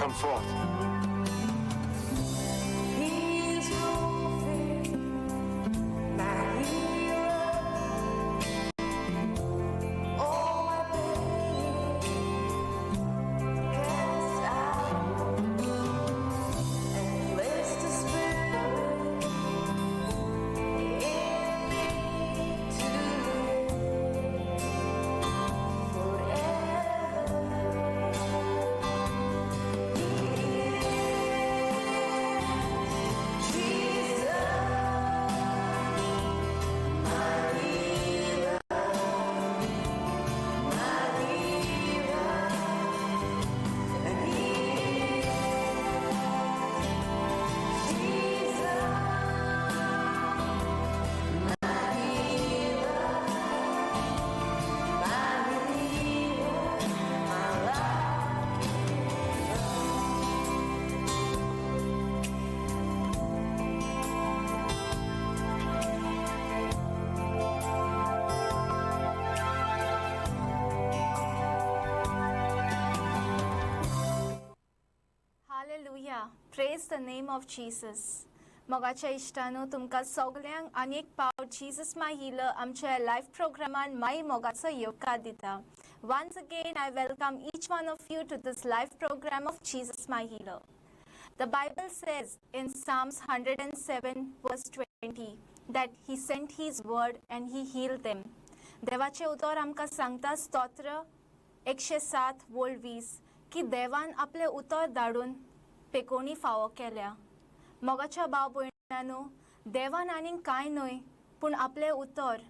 come forth. Hallelujah. Praise the name of Jesus. मोगाच्या इश्टानो तुमकां सगल्यांक आनीक पावट जीसस माय हीलर आमच्या लाइव प्रोग्रामान माय मोगाचो येवकार दिता. Once again I welcome each one of you to this live program of Jesus my healer. The Bible says in Psalms 107 verse 20 that he sent his word and he healed them. देवाचे उतर आमकां सांगता स्तोत्र 107 वोळ 20 की देवान आपले उतर धाडून पेकोणी फावो केल्या. मोगाच्या भाव भयणांनो देवान आनीक कांय न्हय पूण आपले उतर.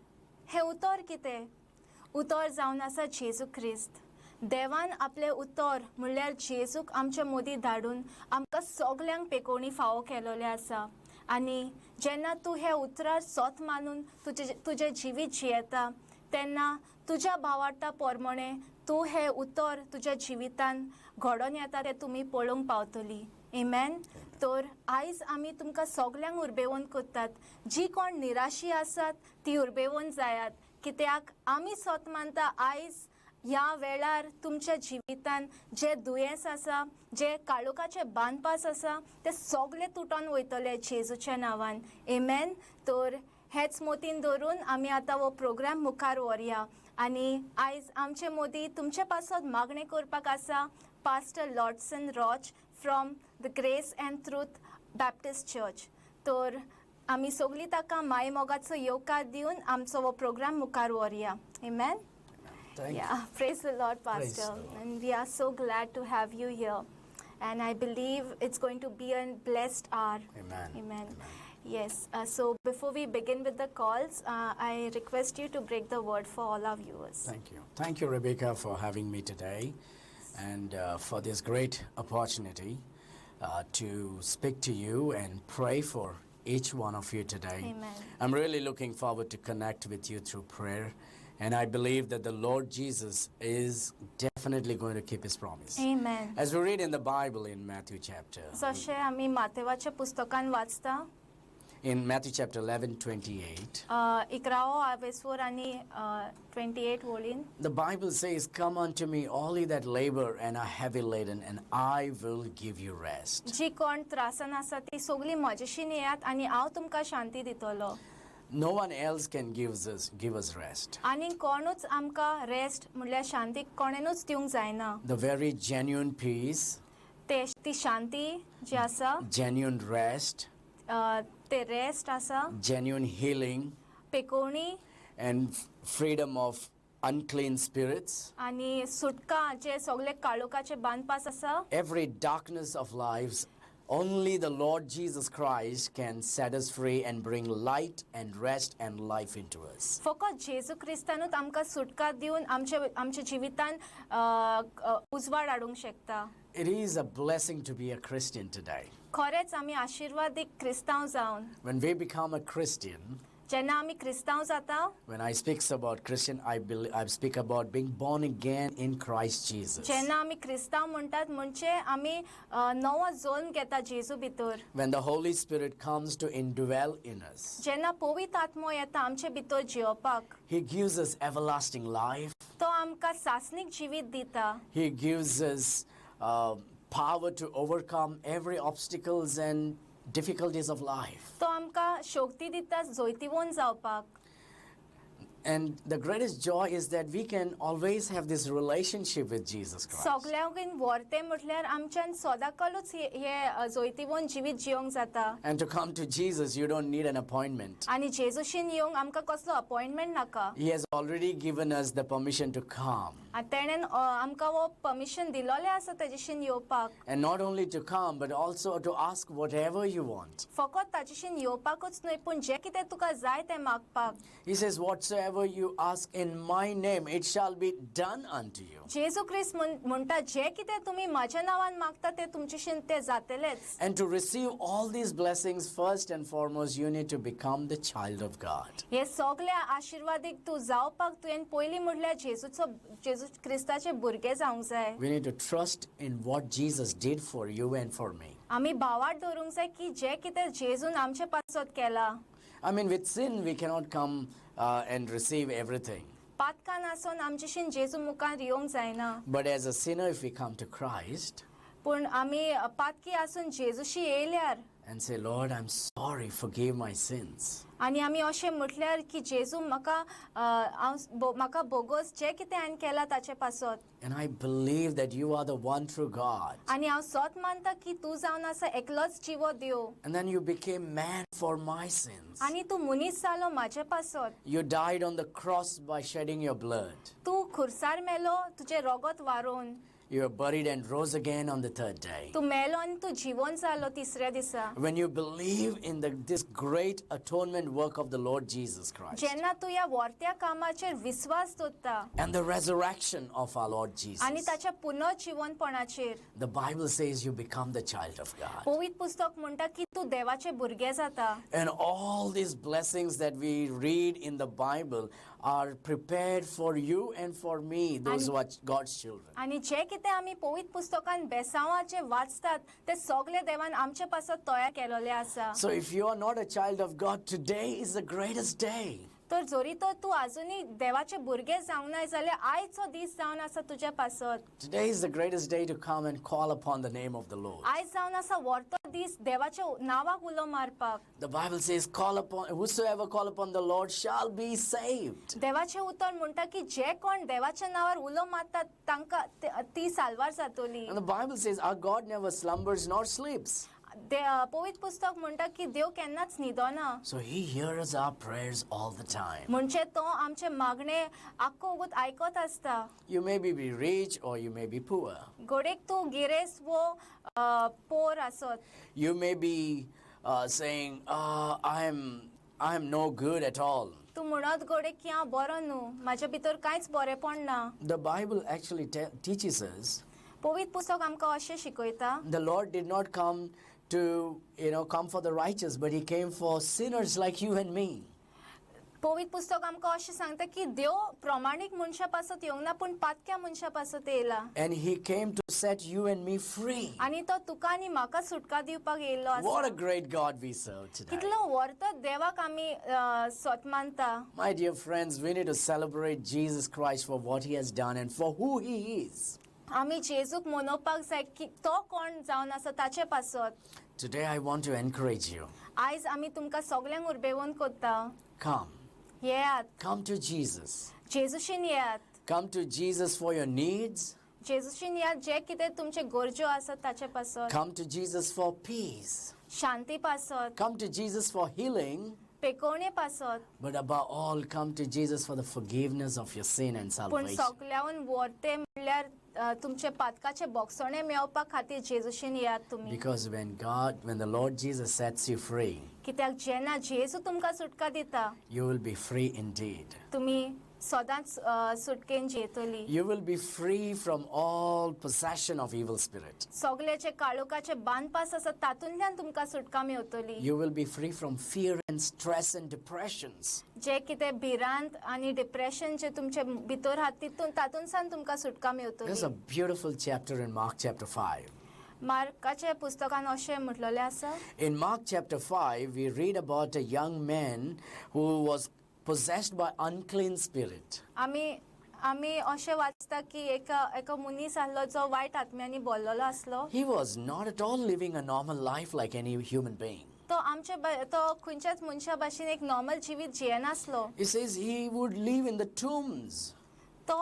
हे उतर कितें? उतर जावन आसा जेजू क्रिस्त. देवान आपले उतर म्हणल्यार जेजूक आमचे मदीं धाडून आमकां सगल्यांक पेकोणी फावो केलोले आसा. आनी जेन्ना तूं हे उतरार सोत मानून तुजें जिवीत जियेता तेन्ना तुज्या भावार्था पोरमोणे तूं हे उतर तुज्या जिवितान घडोवन येता तें तुमी पळोवंक पावतलीं. Amen. तर आयज आमी तुमकां सगल्यांक उर्बेवून कोत्तात. जी कोण निराशी आसात ती उर्बेवून जायात कित्याक आमी सोत मानता आयज ह्या वेळार तुमच्या जिवितान जे दुयेंस आसा जे काळोखाचे बांदपास आसा ते सगळे तुटोन वयतले जेजूच्या नांवान. Amen. तर हेच मोतीन धरून आमी आतां हो प्रोग्राम मुखार व्हरया आनी आयज आमचे मदीं तुमचे पासत मागणे करपाक आसा pastor Lordson Roach from the grace and truth Baptist church. तर आमी सगळीं ताका माय मोगाचो येवकार दिवन आमचो हो प्रोग्राम मुखार व्हरया. Amen. Yeah, praise the Lord, Pastor. And we are so glad to have you here. And I believe it's going to be a blessed hour. Amen. Amen. Yes. So before we begin with the calls, I request you to break the word for all our viewers. Thank you. Thank you, Rebecca, for having me today and for this great opportunity to speak to you and pray for each one of you today. Amen. I'm really looking forward to connect with you through prayer. And I believe that the Lord Jesus is definitely going to keep his promise. Amen. As we read in the Bible in Matthew chapter. जशें आमी मातेवाच्या पुस्तकान वाचता In Matthew chapter 11:28. 11 आवेसवर आनी 28 वळीन The Bible says, "Come unto me, all ye that labor and are heavy laden, and I will give you rest." जी कोण त्रासान आसा ती सगळीं म्हजेशीन येयात आनी हांव तुमकां शांती दितलो. No one else can give us rest. आनी कोणूच आमकां रेस्ट म्हणल्यार शांती कोणेनूच दिवंक जायना. The very genuine peace, ती शांती जी आसा genuine rest, ते रेस्ट आसा genuine healing, पेकोवणी and freedom of unclean spirits. आनी सुटका जे सगळे काळोखाचे बांदपास आसा. Every darkness of lives, only the Lord Jesus Christ can set us free and bring light and rest and life into us. फकत जेजू क्रिस्तानूच आमकां सुटका दिवन आमच्या जिवितान उजवाड हाडूंक शकता. It is a blessing to be a Christian today. खरेंच आमी आशिर्वादीक क्रिस्तांव जावन When we become a Christian, जेन्ना आमी क्रिस्तांव जाता when I speak about Christian, I speak about being born again in Christ Jesus. जेन्ना आमी क्रिस्तांव म्हणटात म्हणजे आमी नवो जल्म घेता जेजू भितर. When the Holy Spirit comes to indwell in us, जेन्ना पवित्र आत्मो येता आमचे भितर जिवपाक He gives us everlasting life. तो आमकां सासनीक जिवीत दिता. He gives us power to overcome every obstacles and difficulties of life. तो आमकां शक्ती दिता जोयतीवोन जावपाक. And the greatest joy is that we can always have this relationship with Jesus Christ. सगळ्यांकीन व्हरते म्हटल्यार आमच्यान सदांकालूच हे जोयतीवोन जिवीत जियोंक जाता. And to come to Jesus, you don't need an appointment. आनी जेजूशीन येवंक आमकां कसलो अपॉइंटमेंट नाका. He has already given us the permission to come. आनी तेणेन आमकां वो परमिशन दिलोलें आसा तेजेशीन येवपाक. And not only to come, but also to ask whatever you want. फकत ताजेशीन येवपाकूच न्हय पूण जें कितें तुका जाय तें मागपाक. He says, whatsoever you ask in my name, it shall be done unto you. जेजू ख्रिस्त म्हणटा जें कितें तुमी म्हाज्या नांवान मागता तें तुमचेशीन तें जातलेंच. And to receive all these blessings, first and foremost, you need to become the child of God. हे सगळे आशिर्वादीक तूं जावपाक तुवें पयलीं म्हणल्यार जेजू क्रिस्ताचे भुरगे जावंक जाय. We need to trust in what Jesus did for you and for me. आमी भावार्थ दवरूंक जाय की जें कितें जेजून आमचे पासत केलां. I mean, with sin, we cannot come and receive everything. पातकान आसून आमचेशीन जेजू मुखार येवंक जायना. But as a sinner, if we come to Christ पूण आमी पातकी आसून जेजूशी येयल्यार and say, Lord, I'm sorry, forgive my sins. आनी आमी अशें म्हटल्यार की जेजू म्हाका बोगोस जें कितें हांवें केलां ताचे पासत. And I believe that you are the one true God. आनी हांव सत मानता की तूं जावन आसा एकलोच जिवो देव. And then you became man for my sins. आनी तूं मनीस जालो म्हाजे पासत. You died on the cross by shedding your blood. तूं खुर्सार मेलो तुजें रगत वारोवन. You were buried and rose again on the third day. तूं मेलो आनी तूं जिवंत जालो तिसऱ्या दिसा. When you believe in this great atonement work of the Lord Jesus Christ जेन्ना तूं ह्या व्हरत्या कामाचेर विश्वास दवरता and the resurrection of our Lord आनी Jesus, ताच्या पुनर्जिवनपणाचेर the Bible says you become the child of God. पवित्र पुस्तक म्हणटा की तूं देवाचें भुरगें जाता. And all these blessings that we read in the Bible are prepared for you and for me, those who are God's children. आनी जें कितें आमी पवित्र पुस्तकान बेसांवाचे वाचतात ते सगळे देवान आमचे पासत तयार केलोले आसा. So if you are not a child of God, today is the greatest day. तर जोरी तो तूं आजुनी देवाचे भुरगे जावंक नाय जाल्यार आयचो दीस जावन आसा तुज्या पासत. Today is the greatest day to come and call upon the name of the Lord. आयज जावन आसा व्हरतो दीस देवाच्या नांवाक उलो मारपाक. The Bible says, call upon whosoever call upon the Lord shall be saved. देवाचें उतर म्हणटा की जे कोण देवाच्या नांवार उलो मारतात तांकां ती साल्वार जातली. And the Bible says, our God never slumbers nor sleeps. पवित्र पुस्तक म्हणटा की देव केन्नाच न्हिदना. So he hears our prayers all the time. म्हणजे तो आमचे मागणे आख्खो वगत आयकत आसता. You may be rich or you may be poor. घोडेक तूं गिरेस वो पोर आसत. You may be saying, I'm no good at all. तूं म्हणत घोडेक की हांव बरो न्हू म्हाज्या भितर कांयच बरेपण ना. The Bible actually teaches us पवित्र पुस्तक आमकां अशें शिकयता the Lord did not come to, come for the righteous, but he came for sinners like you and me. पवित्र पुस्तक आमकां अशें सांगता की देव प्रमाणीक मनशा पासत येवंक ना पूण पातक्या मनशा पासत येयला. And he came to set you and me free. आनी तो तुका आनी म्हाका सुटका दिवपाक येयल्लो आसा. What a great God we serve today. कितलो व्हरतो देवाक आमी सत मानता. My dear friends, we need to celebrate Jesus Christ for what he has done and for who he is. आमी जेजूक मनोवपाक जाय की तो कोण जावन आसा ताचे पासत. Today I want to encourage you. आयज आमी तुमकां सगळ्यांक उर्बेवून कोत्ता. Come. येयात. Come to Jesus. जेजूशीन येयात. Come to Jesus for your needs. जेजूशीन येयात जे कितें तुमचे गरजो आसात ताचे पासत. Come to Jesus for peace. शांती पासत. Come to Jesus for healing. पेकोवणे पासत. But above all, come to Jesus for the forgiveness of your sin and पूण salvation. सगळ्याहून व्हरते म्हणल्यार तुमचे पातकाचे बोगसणे मेळोवपा खातीर जेजूशीन येयात तुमी. Because when the Lord Jesus sets you free, कित्याक जेन्ना जेजू तुमकां सुटका दिता you will be free indeed. तुमी सदांच सुटकेन Jaitley. You will be free from all possession of evil spirit. सगळे जे काळोखाचे बांदपास आसा तातूंतल्यान तुमकां सुटका मेळटली. You will be free from fear and stress and depressions. जे कितें भिरांत आनी डिप्रेशन जे तुमचे भितर आहात तातूंतल्यान तुमकां सुटका मेळटली. There's a beautiful chapter in Mark chapter 5. मार्काचे पुस्तकान अशें म्हटलेलें आसा. In Mark chapter 5, we read about a young man who was possessed by unclean spirit. आमी आमी अशें वाचता की एका मनीस आसलो जो वायट आत्म्यांनी भरलेलो आसलो. He was not at all living a normal life like any human being. तो खंयच्याच मनशा भाशेन एक नॉर्मल जिवीत जियेनासलो. It says he would live in the tombs. तो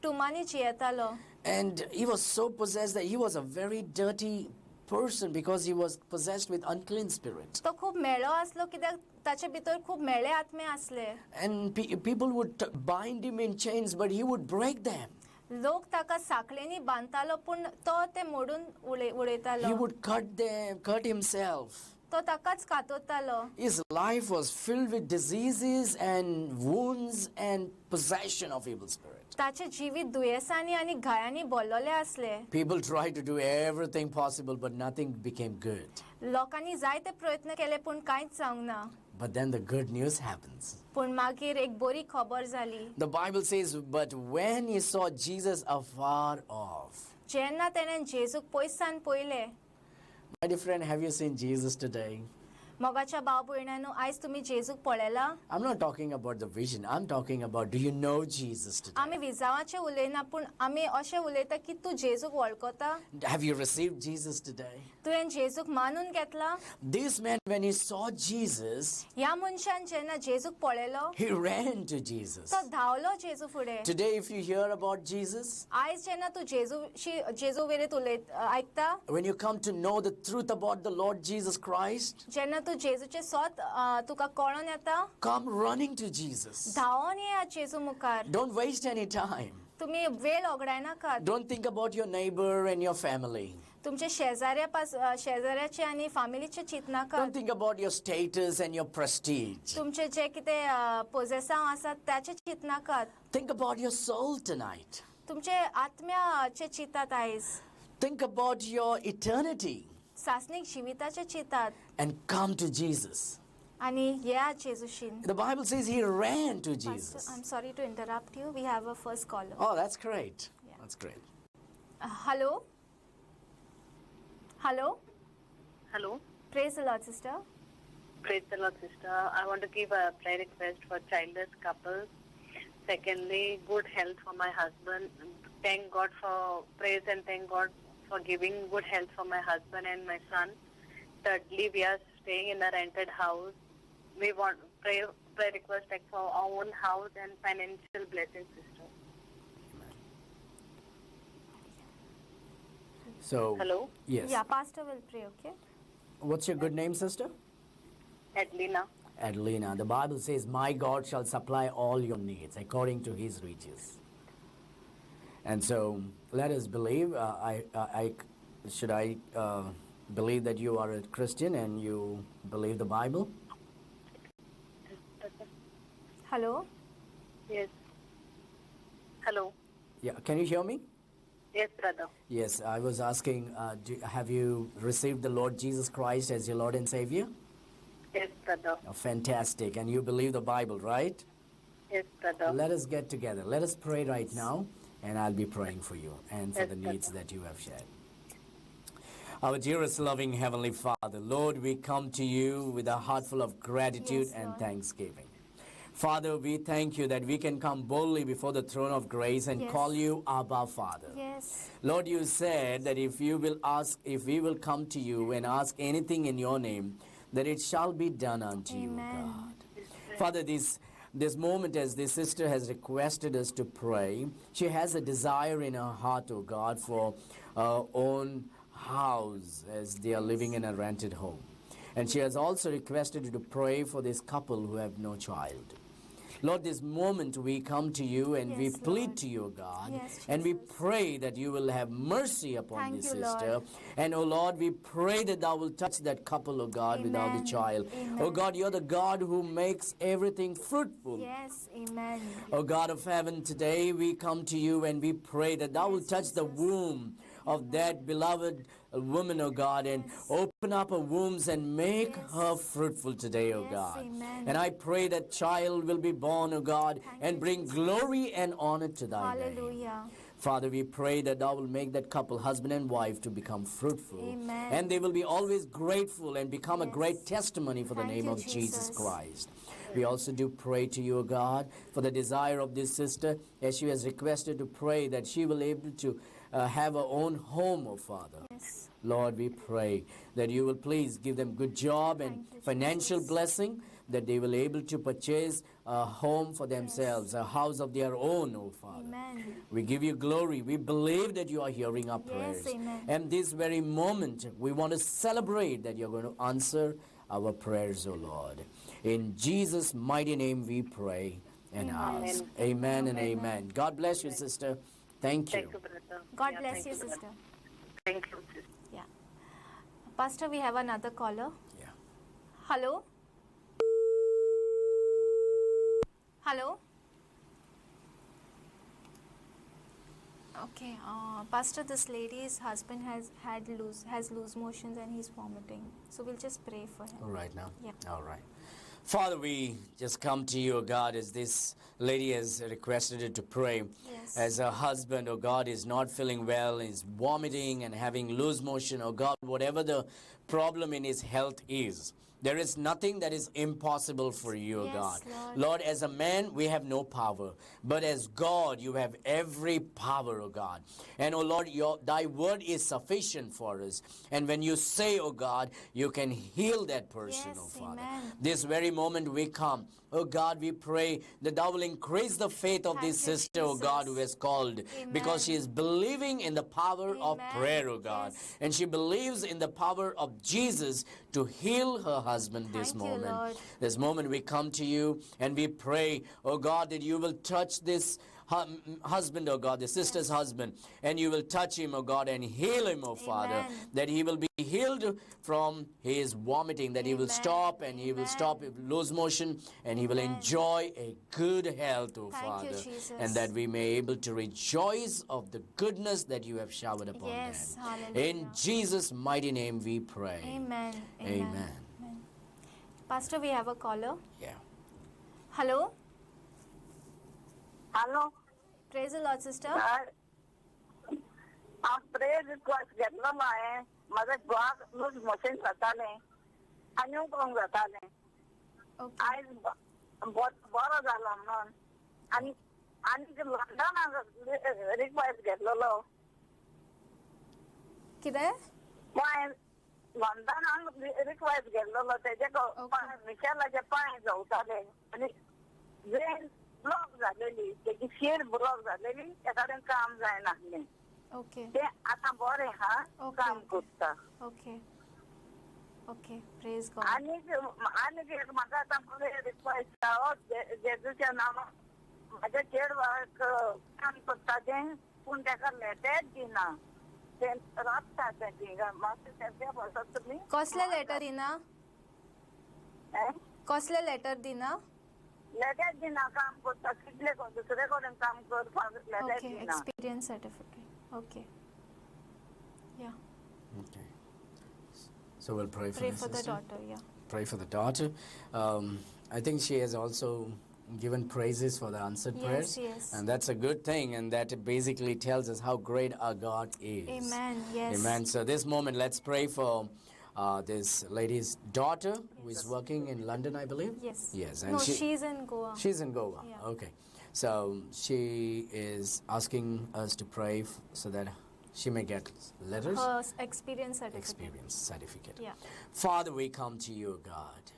टुमांनी जियेतालो. And he was so possessed that he was a very dirty person because he was possessed with unclean spirit. तो खूब मेळो आसलो कित्याक ताचे भितर खूब मेळे आत्मे आसले. And people would bind him in chains, but he would break them. लोक ताका साखळेंनी बांदतालो पूण तो ते मोडून उडयतालो. He would cut himself. तो ताकाच कातोतालो. His life was filled with diseases and wounds and possession of evil spirit. ताचे जिवीत दुयेसांनी आनी घायांनी भरलेले आसले. People tried to do everything possible, but nothing became good. लोकांनी जायते प्रयत्न केले पूण कांयच जावंक ना. But then the good news happens. पूण मागीर एक बरी खबर जाली. The Bible says, but when he saw Jesus afar off. जेन्ना तेणें जेजूक पयसान पयले. My dear friend, have you seen Jesus today? मोगाच्या भाव भयणांनो, आयज तुमी जेजूक पळयला? I'm not talking about the vision. I'm talking about, do you know Jesus today? आमी विजावाचे उलयना पूण आमी अशें उलयता की तूं जेजूक वळखता? Have you received Jesus today? तुवें जेजूक मानून घेतला? This man, when he saw Jesus, ह्या मनशान जेन्ना जेजूक पळयलो, he ran to Jesus. तो धांवलो जेजू फुडें. Today, if you hear about Jesus, आयज जेन्ना तूं जेजू वेरेंत आयकता, when you come to know the truth about the Lord Jesus Christ, जेन्ना तूं जेजूचे सोत तुका कळोन येता, come running to Jesus. धांवोन येया जेजू मुखार. Don't waste any time. तुमी वेळ ओगडाय नाकात. Don't think about your neighbor and your family. तुमचे शेजाऱ्याचे आनी फॅमिलीचे चिंत नाकात. Don't think about your status and your prestige. तुमचे जे कितें पोजेसांव आसात त्याचे चिंत नाकात. Think about your soul tonight. तुमचे आत्म्याचे चिंतात आयज. Think about your eternity सासनीक जिविताचे चिंतात. and come to Jesus. आनी येया जेजूशीन. The Bible says he ran to Jesus. I'm sorry to interrupt you. We have a first caller. Oh, that's great. Yeah. That's great. Hello? Hello? Hello. Praise the Lord, sister. Praise the Lord, sister. I want to give a prayer request for childless couples. Secondly, good health for my husband. Thank God for praise and thank God for giving good health for my husband and my son. Thirdly, we are staying in a rented house. We want prayer request like for our own house and financial blessings, sister. So, Hello. yes. Yeah, pastor will pray, okay? What's your good name, sister? Adelina. Adelina. The Bible says, my God shall supply all your needs according to his riches. And so, let us believe. Should I believe that you are a Christian and you believe the Bible? Hello? Yes. Hello. Yeah. Can you hear me? Yes, brother. Yes. I was asking, have you received the Lord Jesus Christ as your Lord and Savior? Yes, brother. Oh, fantastic. And you believe the Bible, right? Yes, brother. Let us get together. Let us pray right now, and I'll be praying for you and for Yes, the needs brother. that you have shared. Our dearest loving Heavenly Father, Lord, we come to you with a heart full of gratitude Yes, and Lord. thanksgiving. Father, we thank you that we can come boldly before the throne of grace and Yes. call you Abba, Father. Yes. Lord, you said that if we will come to you and ask anything in your name, that it shall be done unto you, Amen. God. Father, this moment, as this sister has requested us to pray, she has a desire in her heart, oh God, for her own house as they are living in a rented home. And she has also requested you to pray for this couple who have no child. Lord, this moment we come to you and we Yes, plead Lord. to you, God, Yes, and we Jesus. pray that you will have mercy upon Thank this you, sister. Lord. And, oh Lord, we pray that thou will touch that couple, oh God, without Amen. the child. Amen. Oh God, you're the God who makes everything fruitful. Yes. Amen. Oh God of heaven, today we come to you and we pray that thou will touch the womb of that beloved woman, oh God, and open up her wombs and make Yes. her fruitful today, oh Yes, God. amen. And I pray that child will be born, oh God, Thank and you, bring Jesus. glory and honor to thy name. Hallelujah. Father, we pray that thou will make that couple, husband and wife, to become fruitful. Amen. And they will be always grateful and become a Yes. great testimony for the Thank name you, of Jesus Jesus. Christ. We also do pray to you, O God, for the desire of this sister, as she has requested to pray that she will able to have her own home, O Father. Yes. Lord, we pray that you will please give them good job and Thank you, financial Jesus. blessing, that they will able to purchase a home for themselves, a house of their own, O Father. Amen. We give you glory. We believe that you are hearing our Yes, prayers. amen. And this very moment, we want to celebrate that you're going to answer our prayers, O Lord. In Jesus' mighty name we pray and Amen. ask. Amen and amen. God bless you, sister. Thank you. Thank you, brother. God Yeah, bless thank you, brother. sister. Thank you, sister. Yeah. Pastor, we have another caller. Yeah. Hello? Hello? Okay, Pastor, this lady's husband has loose motions and he's vomiting. So we'll just pray for him. All right now? Yeah. All right. Father, we just come to you, O God, as this lady has requested you to pray. Yes. As her husband, O God, is not feeling well, is vomiting and having loose motion, O God, whatever the problem in his health is, there is nothing that is impossible for you, O Yes, God. Lord. Lord, as a man, we have no power. But as God, you have every power, O God. And, O Lord, thy word is sufficient for us. And when you say, O God, you can heal that person, Yes, O Father. amen. This very moment we come. Oh God, we pray that thou will increase the faith of Thank this you, sister, oh God, Jesus. who has called. Amen. Because she is believing in the power of Amen. prayer, oh God. Yes. And she believes in the power of Jesus to heal her husband this Thank you, moment. Lord. This moment we come to you and we pray, oh God, that you will touch this husband, oh God, the sister's husband, and you will touch him, oh God, and heal him, oh Father, Amen. that he will be healed from his vomiting, that he will Amen. stop and he will Amen. stop lose motion, and he will Amen. enjoy a good health, oh Thank you, Father, Jesus. and that we may able to rejoice of the goodness that you have showered upon Yes, them. hallelujah. In Jesus' mighty name we pray. Amen. Amen. Amen. Pastor, we have a caller. Yeah. Hello? Hello, Praise the Lord, sister. I'm praying request घेतलो आहे माझा श्वास loose motion जाताले आनी करूंक जाताले Okay. आयज बरो जालो म्हणून आनी लंडनाक रिक्वेस्ट घेतलेलो कितें? पांय लंडनाक रिक्वेस्ट घेतलेलो तेजे मिशेलाचे पांय जवताले आनी वेन ब्लॉक जालेली तेजी शीर ब्लॉक जालेली एखादें काम जायनासलें Okay. ते आतां बरें हा Okay. काम करता Okay. Okay. Praise God. आनीक एक म्हाका आतां रिक्वेस्ट आहा जेजूच्या नांवान म्हाज्या चेडवाक काम करता तें पूण तेका लेटर दिना ते राबता तें थिंगा मातशें तें बसता तुमी कसले लेटर दिना? कसले लेटर दिना? लेटर दिना काम करता कितले दुसरे कडेन काम करपाक लेटर Okay. दिना Experience certificate. Okay. Yeah. Okay. So we'll pray for Pray the for the sister. daughter. Yeah. Pray for the daughter. I think she has also given praises for the answered Yes, prayers. yes. And that's a good thing, and that basically tells us how great our God is. Amen. Yes. Amen. So this moment, let's pray for this lady's daughter who is working in London, I believe. Yes. Yes. And No, she's in Goa. she's in Goa. Yeah. Okay. So she is asking us to pray so that she may get letters. Her experience certificate. Experience certificate. Yeah. Father, we come to you, God.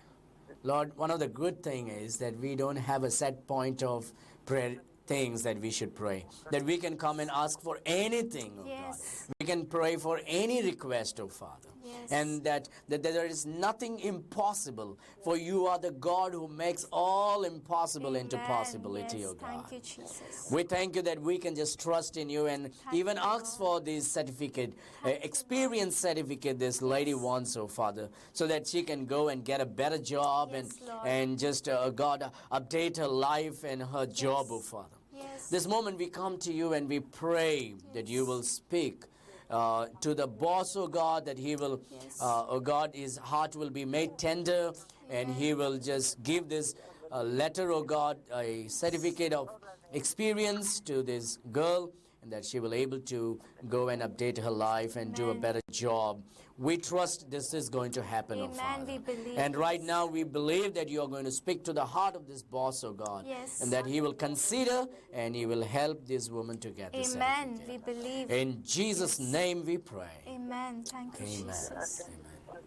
Lord, one of the good things is that we don't have a set point of prayer things that we should pray. That we can come and ask for anything, oh Yes. God. We can pray for any request, oh Father. Yes. And that there is nothing impossible, for you are the God who makes all impossible into Amen. possibility, Yes. oh God. Thank you, Jesus. We thank you that we can just trust in you and even you, ask for this certificate, experience certificate this lady wants, oh Father, so that she can go and get a better job Yes, Lord. and just, God, update her life and her job, oh Father. Yes. This moment we come to you and we pray that you will speak to the boss, oh God, that he will, Yes. oh God, his heart will be made tender and he will just give this letter, oh God, a certificate of experience to this girl, that she will able to go and update her life and do a Amen. better job. We trust this is going to happen, oh Amen. Father. We believe, And right yes. now we believe that you are going to speak to the heart of this boss, oh God. Yes. And that he will consider and he will help this woman to get this Amen. We certificate. believe. In Jesus' Yes. name we pray. Amen. Thank you, Amen. Jesus. Amen.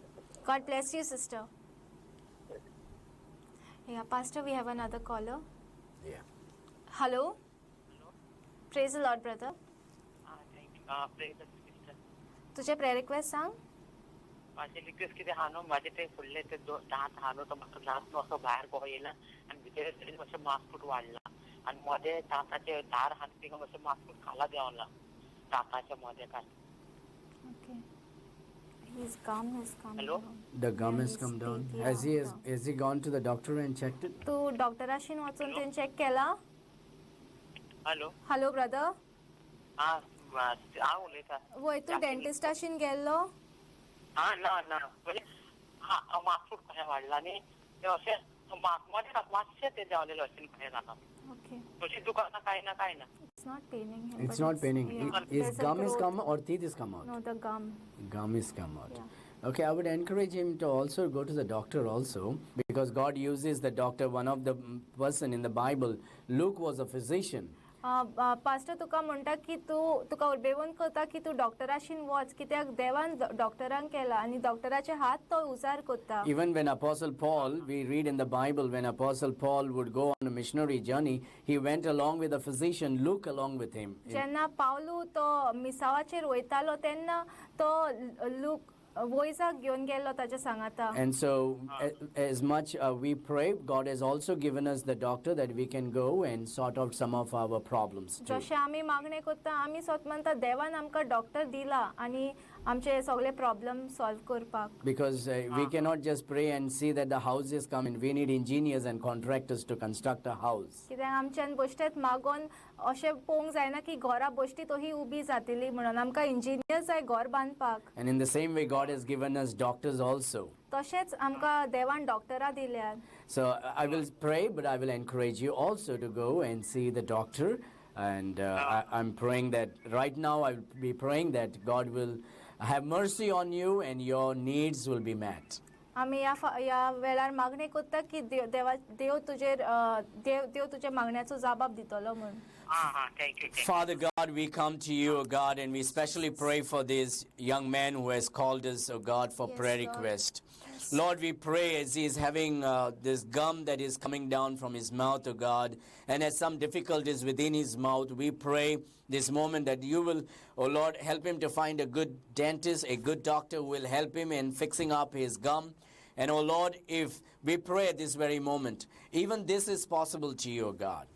God bless you, sister. Yeah, Pastor, we have another caller. Yeah. Hello. Praise the Lord, brother. Praise the sister. तुझे prayer request सांग. माझी request किती हा no माझे ते फुडले ते दात हालो तर म्हाका दात असो भायर गो येयला आनी भितर तरी मातशें मांसपूट वाडला आनी मदें दाताचे धार हात तिका मातशें मांसपूट खाला देंवला दाताच्या मदें काय. Okay. His gum has come Hello? down. The gum Yeah, has his come down. teeth, Has yeah. he gone to the doctor and checked it? तू डॉक्टराशीन वचून तुवें चॅक केला? Hello hello brother. हां हांव उलयतां. वय तू डेंटिस्टाशीन गेल्लो? ना म्हणजे मांसपूट कशें वाडला न्ही तें अशें मदें मातशें तें देंवलेलें अशें कशें जाता. Okay. तशी दुकानां काय ना It's not paining him. It's but not paining. yeah, His there's a gum has growth. come or teeth has come out? No, the gum. Gum is come out. Yeah. Okay, I would encourage him to also go to the doctor also, because God uses the doctor. One of the person in the Bible, Luke was a physician. Pastor तुका म्हणटा की तुका उर्बेवून करता की तू डॉक्टराशीन वच कित्याक देवान डॉक्टरांक केला आनी डॉक्टराचे हात तो उजार करता. Even when Apostle Paul, we read in the Bible, when Apostle Paul would go on a missionary journey, he went along with a physician, Luke along with him. जेन्ना पावलू तो मिसावाचेर वयतालो तेन्ना तो लूक वयजाक घेवन गेल्लो ताच्या सांगाता. And so, as much we pray, God has also given us the doctor that we can go and sort out some of our problems too. जशें आमी मागणें करता आमी स्वत म्हणटा देवान आमकां डॉक्टर दिला आनी आमचे सगळे प्रॉब्लेम सॉल्व करपाक. Because we cannot just pray and see that the houses come in. We need engineers and contractors to construct a house. कित्याक आमच्यान बश्टेत मागोन अशें पळोवंक जायना की घरा बश्टी तोही उबी जातली म्हणून आमकां इंजिनियर जाय घर बांदपाक. And in the same way, God has given us doctors also. तशेंच आमकां देवान डॉक्टरां दिल्यात. So I will pray, but I will encourage you also to go and see the doctor. And I'm praying that right now I will be praying that God will have mercy on you and your needs will be met. आमी ह्या वेळार मागणी करता की देव तुजे मागण्याचो जबाब दितलो म्हूण. Thank you. Father God, we come to you, O God, and we especially pray for this young man who has called us, O God, for Yes, prayer Lord. request. Lord, we pray as he is having this gum that is coming down from his mouth, O God, and has some difficulties within his mouth. We pray this moment that you will, O Lord, help him to find a good dentist, a good doctor who will help him in fixing up his gum. And, O Lord, if we pray at this very moment, even this is possible to you, O God.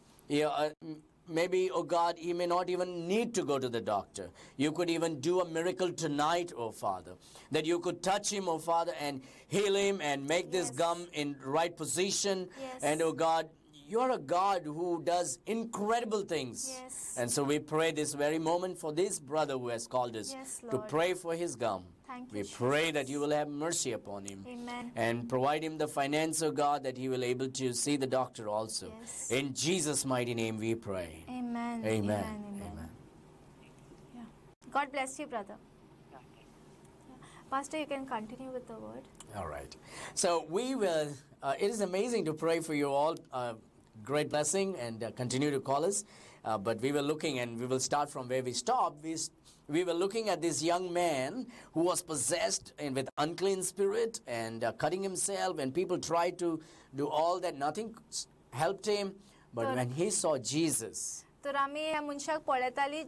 Maybe, oh God, he may not even need to go to the doctor. You could even do a miracle tonight, oh Father, that you could touch him, oh Father, and heal him and make this Yes. gum in right position. Yes. And, oh God, you're a God who does incredible things. Yes. And so we pray this very moment for this brother who has called us Yes, to Lord. pray for his gum. Thank We you, pray Jesus. that you will have mercy upon him. Amen. And provide him the finance, oh God, that he will able to see the doctor also. Yes. In Jesus' mighty name we pray. Amen. Amen. Amen. Yeah. God bless you, brother. Pastor, you can continue with the word. All right. So we will, it is amazing to pray for you all. Great blessing, and continue to call us. But we were looking, and we will start from where we stopped. We were looking at this young man who was possessed and with unclean spirit and cutting himself, and people tried to do all that. Nothing helped him. But when he saw Jesus, तर आमी ह्या मनशाक पळयताली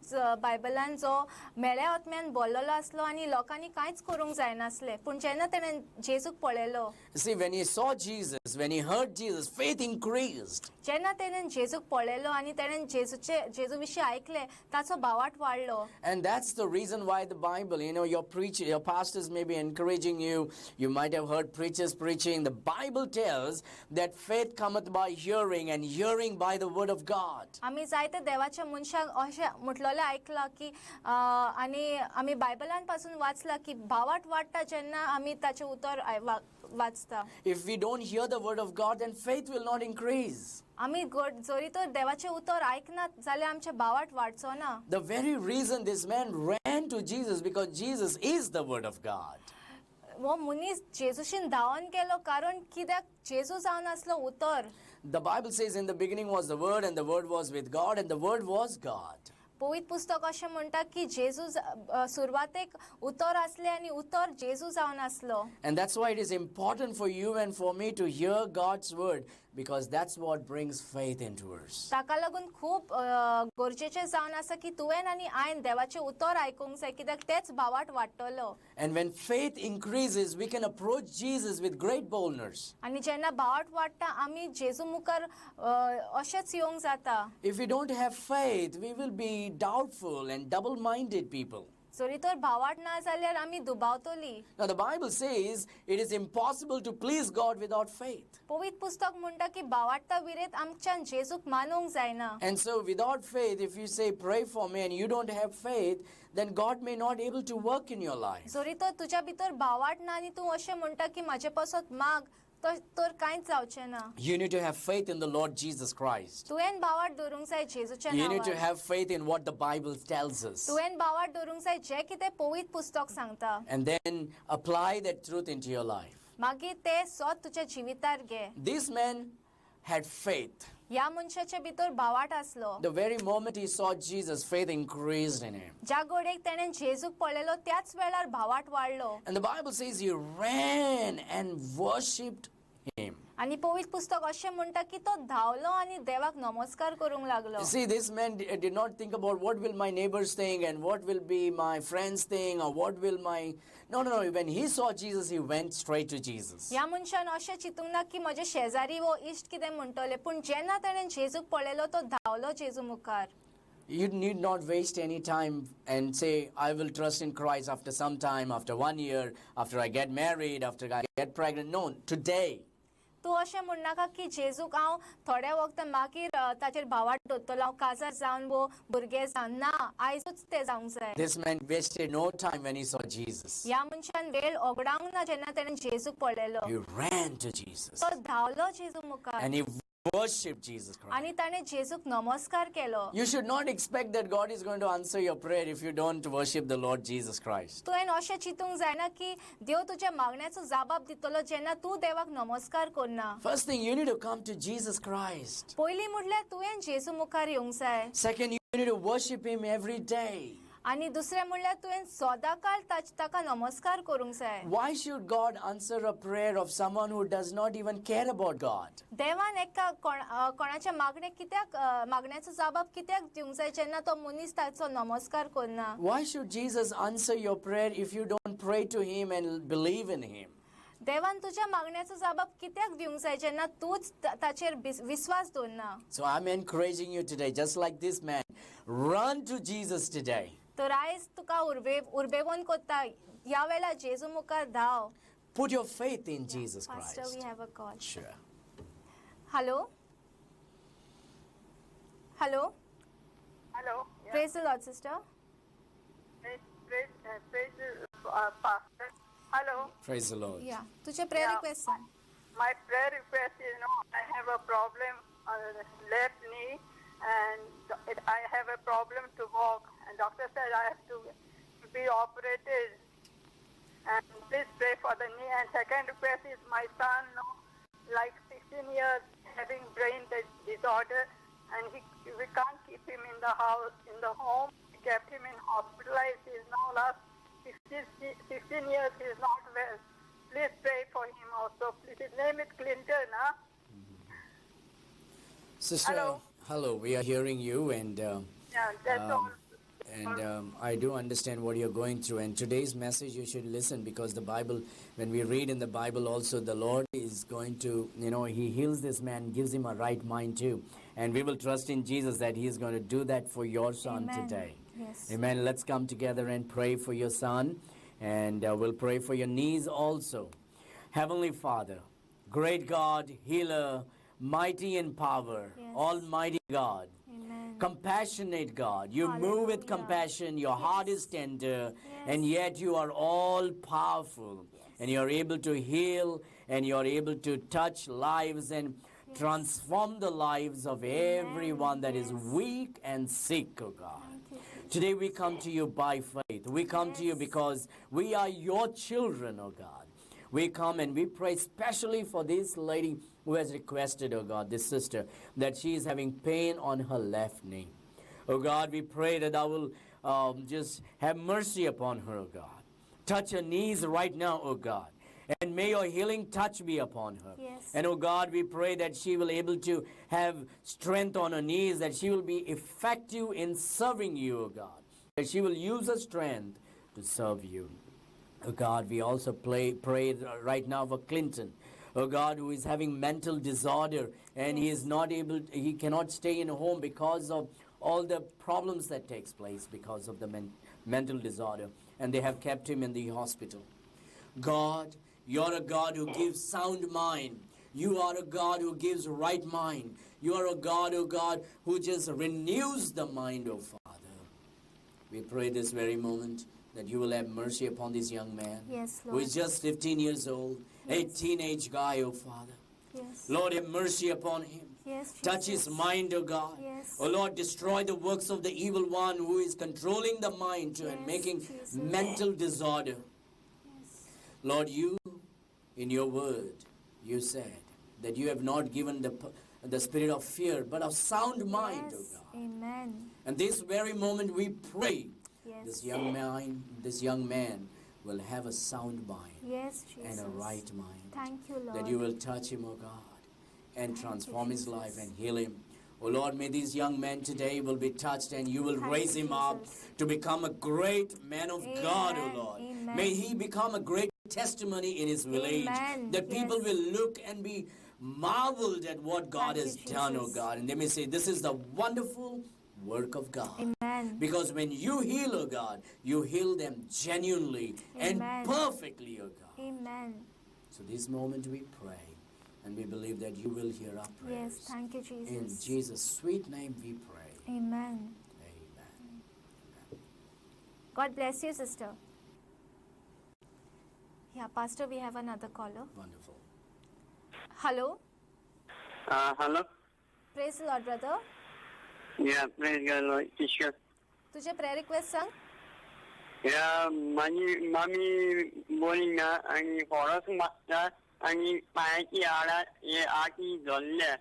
बायबलान जो मेळ्या आत्म्यान बोल्लोलो आसलो आनी लोकांनी कांयच करूंक जायनासलें पूण जेन्ना ताणें जेजूक पळयलो. see, when he saw Jesus, when he heard Jesus, faith increased. जेन्ना ताणें जेजूक पळयलो आनी ताणें जेजू विशीं आयकलें ताचो भावार्थ वाडलो. And that's the reason why the Bible, your pastors may be encouraging you. You might have heard preachers preaching. The Bible tells that faith cometh by hearing, and hearing by the word of God. आमी जायते देवाच्या मनशाक अशें म्हटलेलें आयकलां की आनी आमी बायबलान पासून वाचलां की भावार्थ वाडटा जेन्ना आमी ताचें उतर वाचता. If we don't hear the word of God, then faith will not increase. आमी जोरी तर देवाचें उतर आयकनात जाल्यार आमचे भावार्थ वाडचो ना. The very reason this man ran to Jesus, because Jesus is the word of God. हो मनीस जेजूशीन धांवन गेलो कारण कित्याक जेजू जावन आसलो उतर. The Bible says in the beginning was the word, and the word was with God, and the word was God. पवित्र पुस्तक अशें म्हणटा की जेजू सुरवातेक उतर आसले आनी उतर जेजू जावन आसलो. And that's why it is important for you and for me to hear God's word, because that's what brings faith into us. ताका लागून खूब गरजेचें जावन आसा की तुवें आनी हांवें देवाचें उतर आयकूंक जाय कित्याक तेच भावार्थ वाडटलो. And when faith increases, we can approach Jesus with great boldness. आनी जेन्ना भावार्थ वाडटा आमी जेजू मुखार अशेंच येवंक जाता. If we don't have faith, we will be doubtful and double-minded people. जोरी तर भावार्थ ना जाल्यार आमी दुबावतली. Now the Bible says it is impossible to please God without faith. पवित्र पुस्तक म्हणटा की भावार्था विरेत आमच्यान जेजूक मानूंक जायना. And so without faith, if you say pray for me and you don't have faith, then God may not able to work in your life. जोरी तर तुज्या भितर भावार्थ ना आनी तूं अशें म्हणटा की म्हाजे पासत माग तर कांयच जावचें ना. You need to have faith in the Lord Jesus Christ. तुवें भावार्थ दवरूंक जाय जेजूच्या You need to नांवार. have faith in what the Bible tells us. तुवें भावार्थ दवरूंक जाय जें कितें पवित्र पुस्तक सांगता. And then apply that truth into your life. मागीर तें सोद तुज्या जिवितार घे. This man had faith. ह्या मनशाचे भितर भावार्थ आसलो. The very moment he saw Jesus, faith increased in him. ज्या घडयेक तेणें जेजूक पळयलो त्याच वेळार भावार्थ वाडलो. And the Bible says he ran and worshipped him. आनी पवित्र पुस्तक अशें म्हणटा की तो धांवलो आनी देवाक नमस्कार करूंक लागलो. You see, this man did not think about what will my neighbors think and what will be my friends think or what will my... No. When he saw Jesus, he went straight to Jesus. ह्या मनशान अशें चिंतूंक ना की म्हजे शेजारी वो इश्ट कितें म्हणटले पूण जेन्ना ताणें जेजूक पळयलो तो धांवलो जेजू मुखार. You need not waste any time and say, I will trust in Christ after some time, after 1 year, after I get married, after I get pregnant. No, today. तूं अशें म्हणनाका की जेजूक हांव थोड्या वक्ता मागीर ताचेर भावार्थ दवरतलो हांव काजार जावन वो भुरगें जावन ना आयजूच तें जावंक जाय. This man wasted no time when he saw Jesus. ह्या मनशान वेळ ओगडावंक ना जेन्ना ताणें जेजूक पळयलो. He ran to Jesus तो धांवलो जेजू मुखार and he worshipped Jesus Christ. आनी ताणें जेजूक नमस्कार केलो. You should not expect that God is going to answer your prayer if you don't worship the Lord Jesus Christ. तुवें अशें चिंतूंक जायना की देव तुज्या मागण्याचो जबाब दितलो जेन्ना तूं देवाक नमस्कार करना. First thing, you need to come to Jesus Christ. पयलीं म्हटल्यार तुवें जेजू मुखार येवंक जाय. Second, you need to worship him every day. आनी दुसरें म्हटल्यार तुवें सदांकाळ ताका नमस्कार करूंक जाय. Why should God answer a prayer of someone who does not even care about God? देवान एका कोणाच्या मागणेक कित्याक मागण्याचो जबाब कित्याक दिवंक जाय जेन्ना तो मनीस ताचो नमस्कार करना. Why should Jesus answer your prayer if you don't pray to him and believe in him? देवान तुज्या मागण्याचो जबाब कित्याक दिवंक जाय जेन्ना तूच ताचेर विश्वास दवरना. So I'm encouraging you today, just like this man, run to Jesus today. तर आयज तुका उर्बेवून कोत्ता ह्या वेळा जेजू मुखार धांव. Put your faith in Jesus Pastor, we Christ. have a call. Sure. Hello? Hello? Hello. Praise the Lord, sister. Praise Pastor. Hello. Praise the Lord. Yeah. तुझे prayer Yeah. request सांग. My prayer request is, I have a problem on the left knee, and I have a problem to walk. And doctor said I have to be operated. And please pray for the knee. And second request is my son, like 16 years, having brain disorder, and we can't keep him in the house, in the home. We kept him in hospitalized. He's now last 16 years. He's not well. Please pray for him also. Please. His name is Clinton, huh? Sister, hello. We are hearing you, and Yeah, that's all. I do understand what you're going through. And today's message, you should listen, because the Bible, when we read in the Bible also, the Lord is going to, he heals this man, gives him a right mind too. And we will trust in Jesus that he is going to do that for your son Amen. today. Yes. Amen. Let's come together and pray for your son. And we'll pray for your knees also. Heavenly Father, great God, healer, mighty in power, Yes. almighty God. Amen. compassionate God. You move with Hallelujah. compassion. Your heart is tender, and Yes. yet you are all powerful. And you're able to heal, and you're able to touch lives and transform the lives of everyone that is Yes. weak and sick, oh God. Thank you, Jesus. Today we come to you by faith. We come to you Yes. because we are your children, oh God. We come and we pray especially for this lady who has requested, oh God, this sister, that she is having pain on her left knee. Oh God, we pray that I will just have mercy upon her, oh God. Touch her knees right now, oh God. And may your healing touch be upon her. Yes. And oh God, we pray that she will able to have strength on her knees, that she will be effective in serving you, oh God. That she will use her strength to serve you. Oh God, we also pray right now for Clinton. Oh God, who is having mental disorder, and he is not able, he cannot stay in a home because of all the problems that takes place because of the mental disorder, and they have kept him in the hospital. God, you're a God who gives sound mind. You are a God who gives right mind. You are a God, oh God, who just renews the mind, oh Father. We pray this very moment that you will have mercy upon this young man, Yes, who Lord. is just 15 years old, a teenage guy, oh Father. Yes. Lord, have mercy upon him. Yes, Touch his Jesus. mind, oh God. Yes. Oh Lord, destroy the works of the evil one who is controlling the mind and Yes, making Jesus. mental disorder. Yes. Lord, you, in your word, you said that you have not given the spirit of fear, but of sound mind, oh Yes. God. Amen. And this very moment we pray Yes. this young man will have a sound mind Yes, Jesus. and a right mind. Thank you, Lord. That you will touch him, oh God, and Thank you, transform his life Jesus. and heal him. Oh Lord, may these young men today will be touched, and you will Thank raise you, him up Jesus. to become a great man of God, oh Amen. Lord. Amen. May he become a great testimony in his village, Amen. that people Yes. will look and be marveled at what God Thank you, has done, oh Jesus. God. And they may say, this is the wonderful work of God. Amen. Because when you heal, oh God, you heal them genuinely and Amen. perfectly, oh God. Amen. So this moment we pray, and we believe that you will hear our prayers. Yes, thank you, Jesus. In Jesus' sweet name we pray. Amen. Amen. God bless you, sister. Yeah, Pastor, we have another caller. Wonderful. Hello. Hello. Praise the Lord, brother. Yeah, praise God, Lord. Teacher. तुझे prayer request सांग. Yeah, mami morning na ani horas matta ani paiki ara ye aki jolle.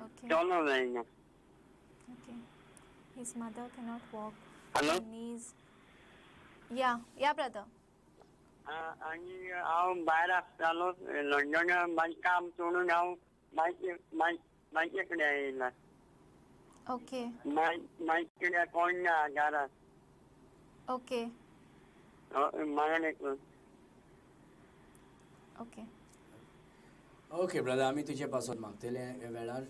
Okay. Jono na. Okay. His mother cannot walk. Hello. Her knees. Yeah, brother. Ani au baira salo London man kam tunu now mai kene la. Okay. Mai kene kon na gara. Okay. Magane ko. Okay. Okay, brother, आम्ही तुझे पासून मागतले वेळार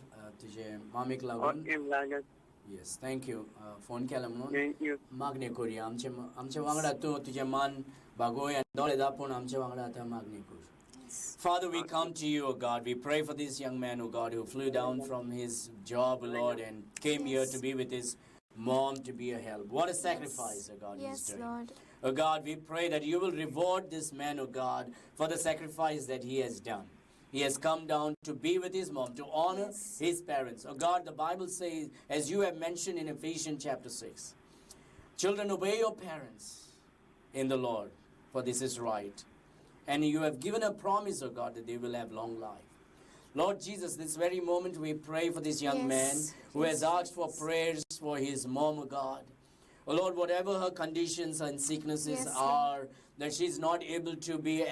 तुझे मामीक लागून. Okay, blaga. Yes, thank you. Phone केला म्हणून. Thank you. मागणी करूया. आमच्या वांगडा तू तुझे मान बागोय आणि दोळे दापून आमच्या वांगडा आता मागणी कर. Father, we come to you, O God. We pray for this young man, O God, who flew down from his job, Lord, and came here to be with his mom to be a help. What a sacrifice, O God, he's Yes, doing. Lord. O God, we pray that you will reward this man, O God, for the sacrifice that he has done. He has come down to be with his mom, to honor his parents. O God, the Bible says, as you have mentioned in Ephesians chapter 6, children, obey your parents in the Lord, for this is right. And you have given a promise, O God, that they will have long life. Lord Jesus, this very moment we pray for this young man who has asked for prayers for his mom, O God. Oh Lord, whatever her conditions and sicknesses are, that she's not able to be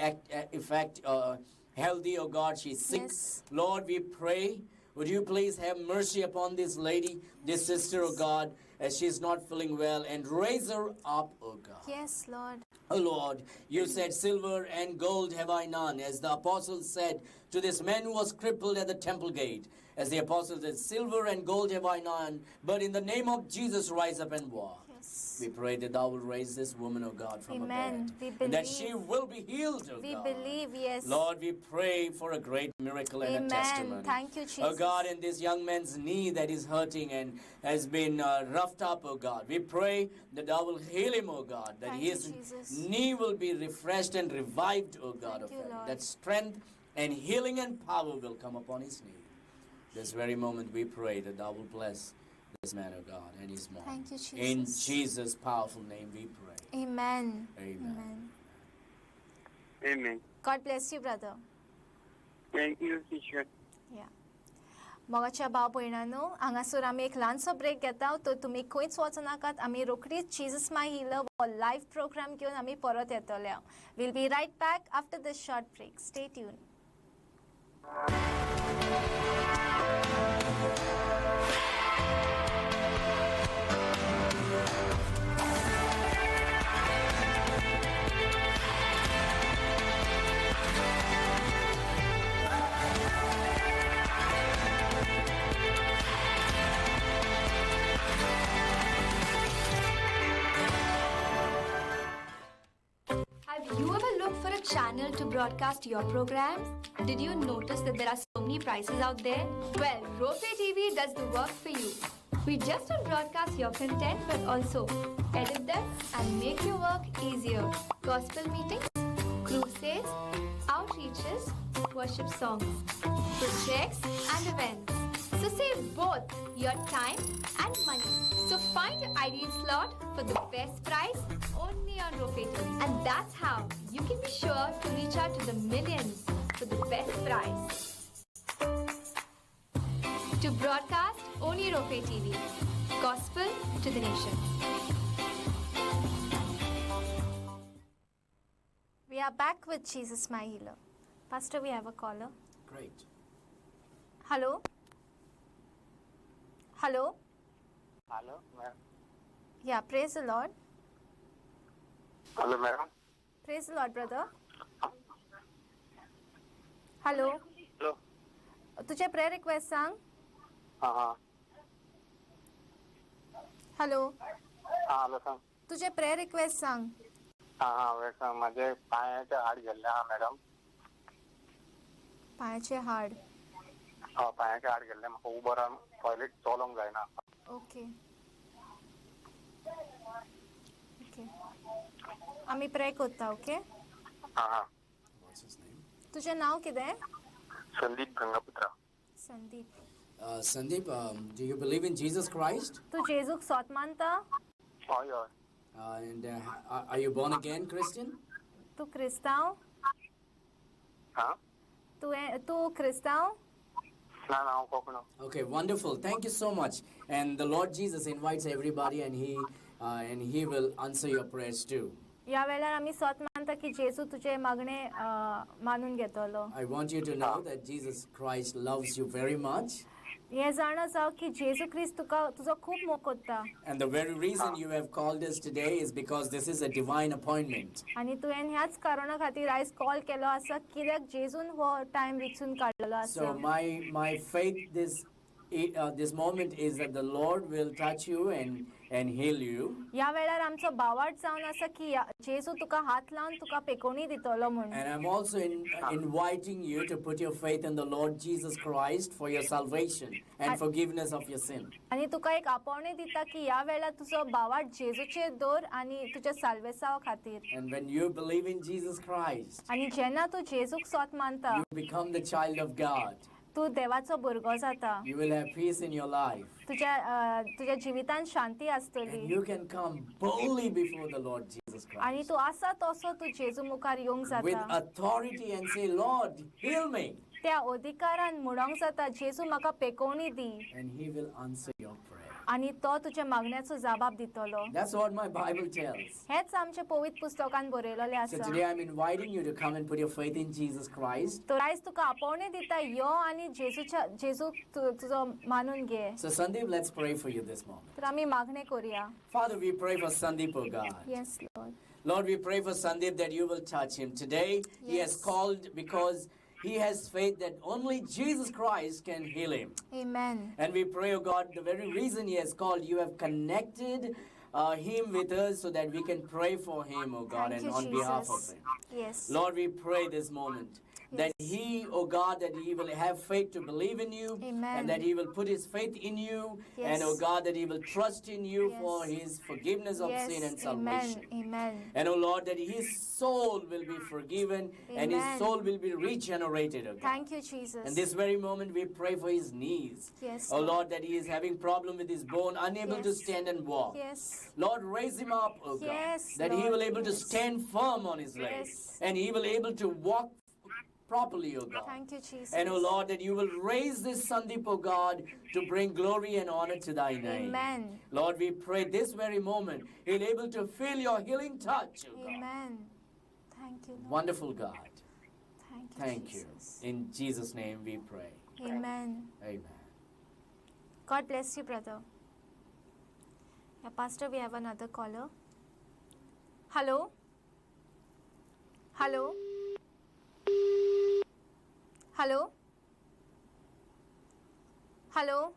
healthy, oh God, she's sick. Yes. Lord, we pray, would you please have mercy upon this lady, this sister, oh God, as she's not feeling well, and raise her up, oh God. Yes, Lord. Oh Lord, you said, silver and gold have I none, as the apostles said to this man who was crippled at the temple gate. As the apostles said, silver and gold have I none, but in the name of Jesus rise up and walk. Yes. We pray that thou will raise this woman, O God, from Amen. her We bed. And that believe. she will be healed, O We God. believe, yes. Lord, we pray for a great miracle and a Amen. testimony. Thank you, Jesus. Oh God, in this young man's knee that is hurting and has been roughed up, oh God, we pray that thou will heal him, oh God, that Thank you, his Jesus. knee will be refreshed and revived, oh God, Thank of you, him. Lord. That strength and healing and power will come upon his knee. This very moment we pray that thou will bless this man, oh God, and his mom. Thank you, In Jesus. Jesus' powerful name we pray. Amen. Amen. Amen. God bless you, brother. Thank you, teacher. या मोगाच्या भाव भयणांनो हांगासर आमी एक ल्हानसो break घेता तो तुमी खंयच वचनाकात आमी रोखडीच जीसस माय हिलर हो लायव्ह प्रोग्राम घेवन आमी परत येतले we'll be right back after this short break stay tune Have you ever looked for a channel to broadcast your programs? Did you notice that there are so many prices out there? Well, Roch TV does the work for you. We just don't broadcast your content but also edit them and make your work easier. Gospel meetings, crusades, outreaches, worship songs, projects and events. So save both your time and money. So find your ideal slot for the best price only on Roch TV. And that's how you can be sure to reach out to the millions for the best price. To broadcast only Roch TV. Gospel to the nations. We are back with Jesus my healer. Pastor, we have a caller. Great. Hello? Hello? Hello, ma'am. Yeah, praise the Lord. Hello, madam. Praise the Lord, brother. Hello? Hello. तुझे prayer request सांग. Hello? hello, sir. तुझे prayer request सांग. Welcome. माझे पायाचे हाड गेले हा madam. पायाचे हाड. पायाचे हाड गेले म्हाका उबो रावन टॉयलेट चलोंक जायना. ओके. ओके. आम्ही प्रे करता, ओके? What's his name? तुझे नाव कितें? Sandeep गंगापुत्रा. Sandeep. Sandeep, do you believe in Jesus Christ? तू जेजूक सोत मानता? हय हय. And are you born again Christian? तू क्रिस्तांव? तू क्रिस्तांव? ना ना हांव कोंकणो. Okay, wonderful. Thank you so much. And the Lord Jesus invites everybody, and he will answer your prayers too. या वेळार आम्ही सोत मानता की जेजू तुझे मागणे मानून घेतलो. I want you to know that Jesus Christ loves you very much. हे जाणा जाव की जेजू ख्रिस्त तुका तुझो खूप मोग करता. And the very reason you have called us today is because this is a divine appointment. आणि तुवें ह्याच कारणा खातीर आयज कॉल केलो आसा कित्याक जेजून हो टाइम विचून काडलेलो आसा. So my faith this moment is that the Lord will touch you and heal you. या वेळार आमचो भावार्थ जावन आसा की जेजू तुका हात लावन तुका पेकोवणी दितलो म्हणून. And I'm also inviting you to put your faith in the Lord Jesus Christ for your salvation and forgiveness of your sin. आणि तुका एक आपोवणी दिता की या वेळार तुजो भावार्थ जेजूचेर दवर आनी तुज्या साल्वेसावा खातीर. And when you believe in Jesus Christ, आनी जेन्ना तू जेजूक सोत मानता, you become the child of God. तू देवाचो भुरगो जाता. You will have peace in your life. तुझ्या जिवितान शांती And आसतली. you can come boldly before the Lord Jesus आणि Christ तू आसा तसो तू जेजू मुखार येवंक with जाता. authority and say, Lord, heal me. त्या अधिकारान म्हणोंक जाता जेजू म्हाका पेकोवणी दी. And he will answer your prayer. आणि तो तुज्या मागण्याचो जबाब दितलो. That's what my Bible tells. हेच आमचे पवित्र पुस्तकान बरयलेले So आसा. today I'm inviting you to come and put your faith in Jesus Christ. तर आयज तुका आपोवणी दिता यो आनी जेजू तुजो मानून घे. So Sandeep, let's pray for you this moment. तर आमी मागणे करूया. Father, we pray for Sandeep, oh God. Yes, Lord. Lord, we pray for Sandeep that you will touch him. Today, he has Yes. called because he has faith that only Jesus Christ can heal him. Amen. And we pray, oh God, the very reason he has called, you have connected him with us so that we can pray for him, oh God, Thank and you, on behalf of Jesus. him. Yes. Lord, we pray this moment that Yes. he, oh God, that he will have faith to believe in you, Amen. and that he will put his faith in you, Yes. and oh God, that he will trust in you for Yes. his forgiveness of sin and Yes. salvation. Amen. Amen. And oh Lord, that his soul will be forgiven and his Amen. soul will be regenerated, oh God. Thank you, Jesus. In this very moment, we pray for his knees. Yes, Oh Lord. Lord, that he is having problem with his bone, unable to Yes. stand and walk. Yes. Lord, raise him up, oh God, Yes, that he Lord, will able to yes. stand firm on his legs, Yes. and he will able to walk properly, oh God. Thank you, Jesus. And oh Lord, that you will raise this Sandeep, oh God, to bring glory and honor to thy name. Amen. Lord, we pray this very moment, he'll able to feel your healing touch, oh God. Amen. Thank you, Lord. Wonderful God. Thank you, Thank you. Jesus. In Jesus' name we pray. Amen. Amen. God bless you, brother. Yeah, Pastor, we have another caller. Hello? Hello? Hello? Hello?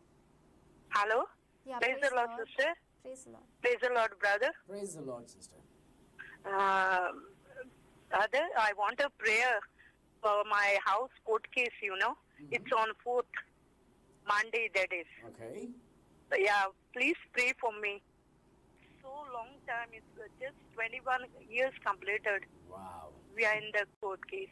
Hello. Yeah, Praise the Lord, sister. Praise the Lord. Praise the Lord, brother. Praise the Lord, sister. Brother, I want a prayer for my house court case, you know. It's on 4th Monday, that is. Okay. Yeah, please pray for me. So long time, it's just 21 years completed. Wow. We are in the court case.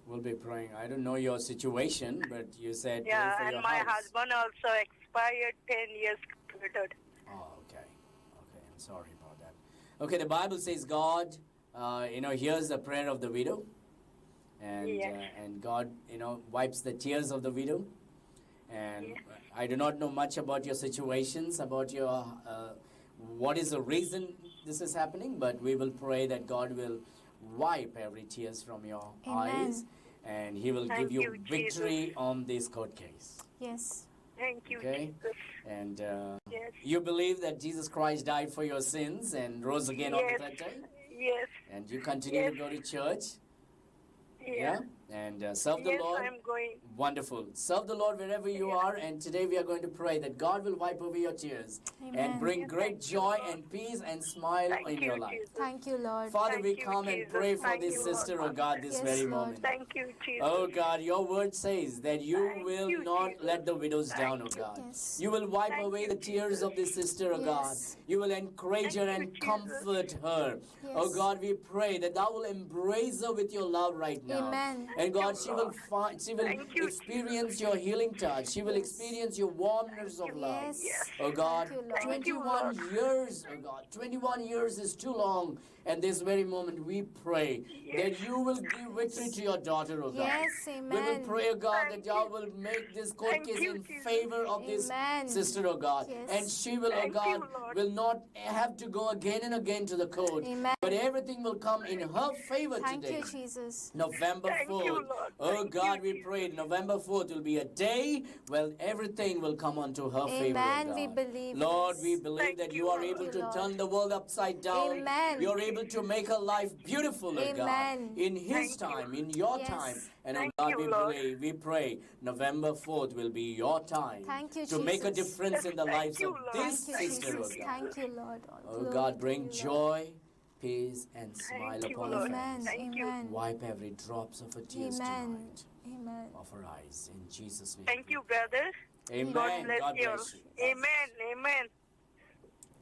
We'll be praying. I don't know your situation, but you said pray Yeah, for and your my house. husband also expired 10 years completed. Oh, okay. Okay, I'm sorry about that. Okay, the Bible says God, hears the prayer of the widow, and Yes. and God, wipes the tears of the widow. And I do not know much about your situations, about your what is the reason this is happening, but we will pray that God will wipe every tears from your Amen. eyes, and He will Thank give you you, victory on this court case. Yes. Thank you, Okay? Jesus. And Yes. you believe that Jesus Christ died for your sins and rose again on the Yes. third day, Yes. and you continue to Yes. go to church, Yeah. and serve the Yes, Lord. I'm going. Wonderful. Serve the Lord wherever you are, and today we are going to pray that God will wipe away your tears and Amen. bring Yes, great thank you, joy Lord. and peace and smile Thank in you, your life. Jesus. Thank you, Lord. Father, Thank we you, come and Jesus. pray for Thank this you, Lord. sister, oh God, this Yes, very Lord. moment. Thank you, Jesus. Oh God, your word says that you Thank will you, not Jesus. let the widows down, oh Thank you. God. Yes. You will wipe Thank away you, the tears Jesus. of this sister, oh God. Yes. You will encourage her Thank you, and Jesus. comfort her. Oh Yes. God, we pray that thou will embrace her with your love right now. Amen. And God, you, she will Lord. find, she will Thank you, experience your healing touch. She will Yes. experience your warmness of love. Yes. Oh God, Thank you, Lord. 21 Lord. years, oh God, 21 years is too long. And this very moment we pray that you will give victory to your daughter, oh God. Yes, We will amen. pray, oh God, Thank that thou you. will make this court Thank case you, in Jesus. favor of this Amen. sister, oh God. Yes. And she will, oh Thank God, you, Lord. will not have to go again and again to the court. Amen. But everything will come in her favor Thank today. you, Jesus. November Thank 4th. you, Lord. Oh Thank God, you, we Jesus. pray November 4th will be a day where everything will come unto her favor, oh Amen. God. We believe Lord, this. we believe Thank that you, you are Lord. able Thank to you, Lord. turn the world upside down. Amen. You're able to make her life beautiful, oh God. Amen. In His Thank you. time, in your Yes. time. And oh Thank God, you, Lord. we pray November 4th will be your time Thank you, to make a Jesus. difference in the Thank lives you, of Lord. this Thank you, sister, Jesus. oh God. Thank you, Lord. All Oh glory God, to bring you, Lord. joy, peace, and smile Thank you, upon her Lord. Amen. face. Thank you. Amen. Wipe every drops of her tears Amen. tonight Amen. of her eyes. In Jesus' name. Thank you, brother. Amen. God bless God you. bless you. Amen. Amen.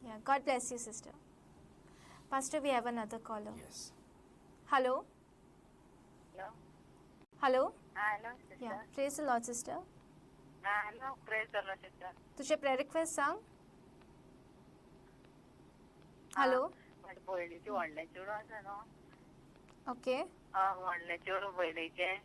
Yeah, God bless you, sister. Pastor, we have another caller. Yes. Hello? Hello? Hello? Hello, sister. Yeah, praise the Lord, sister. Hello, praise the Lord, sister. तुझे prayer request सांग. Hello? माझ्या बहिणीची व्हडलें चेडूं आसा न्हू Okay. व्हडलें चेडूं भयणीचें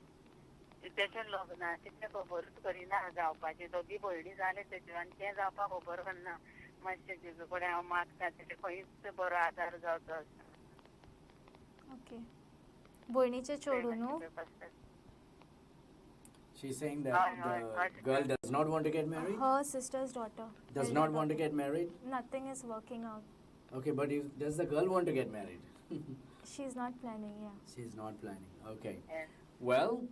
तेचें लग्ना तितलें खबरूच करिना जावपाचें दोगी भयणी जाले तेच्यो आनी तें जावपाक खबर करना मातशें जेजू कडेन हांव मागता तेचे खंयच बरो आदार जावचो आसा Okay. भयणीचे चेडूं न्हू. She's saying that the girl does not want to get married? Her sister's daughter. Does elder not want to daughter. get married? Nothing is working out. Okay, but does the girl want to get married? She's not planning, yeah. She's not planning. Okay. Yes. Well,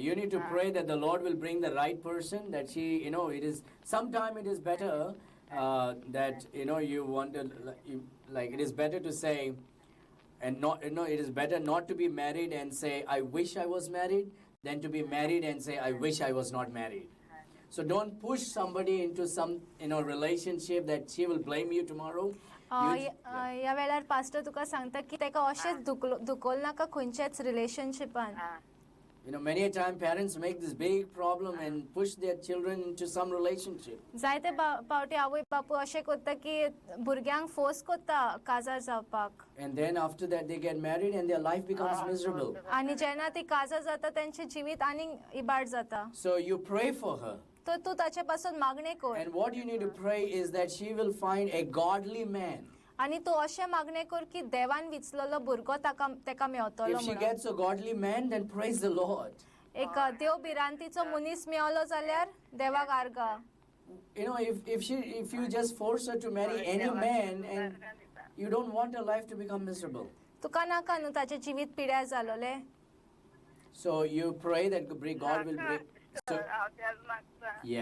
you need to pray that the Lord will bring the right person. That she, it is sometime it is better that you want to like it is better to say and not it is better not to be married and say I wish I was married than to be married and say I wish I was not married. So don't push somebody into some relationship that she will blame you tomorrow. ह्या वेळार pastor तुका सांगता की तेका अशेंच दुखोल नाका खंयच्याच रिलेशनशिपान. Many a time parents make this big problem and push their children into some relationship. जायते पावटी आवय बापूय अशें करता की भुरग्यांक फोर्स करता काजार जावपाक. And then after that they get married and their life becomes miserable. आनी जेन्ना ती काजार जाता तेंचें जिवीत आनीक इबाड जाता. So you pray for her. तर तूं ताचे पासून मागणी कर. And what you need to pray is that she will find a godly man. आनी तूं अशें मागणें कर की देवान विचललो भुरगो तेका मेळटलो. If she gets a godly man, then praise the Lord. एक देव भिरांतीचो मनीस मेळलो जाल्यार देवाक आर्गा. If you just force her to marry any man and you don't want her life to become miserable. तुका नाका न्हू ताचें जिवीत पिड्यार जालोलें. So you pray that God will bring.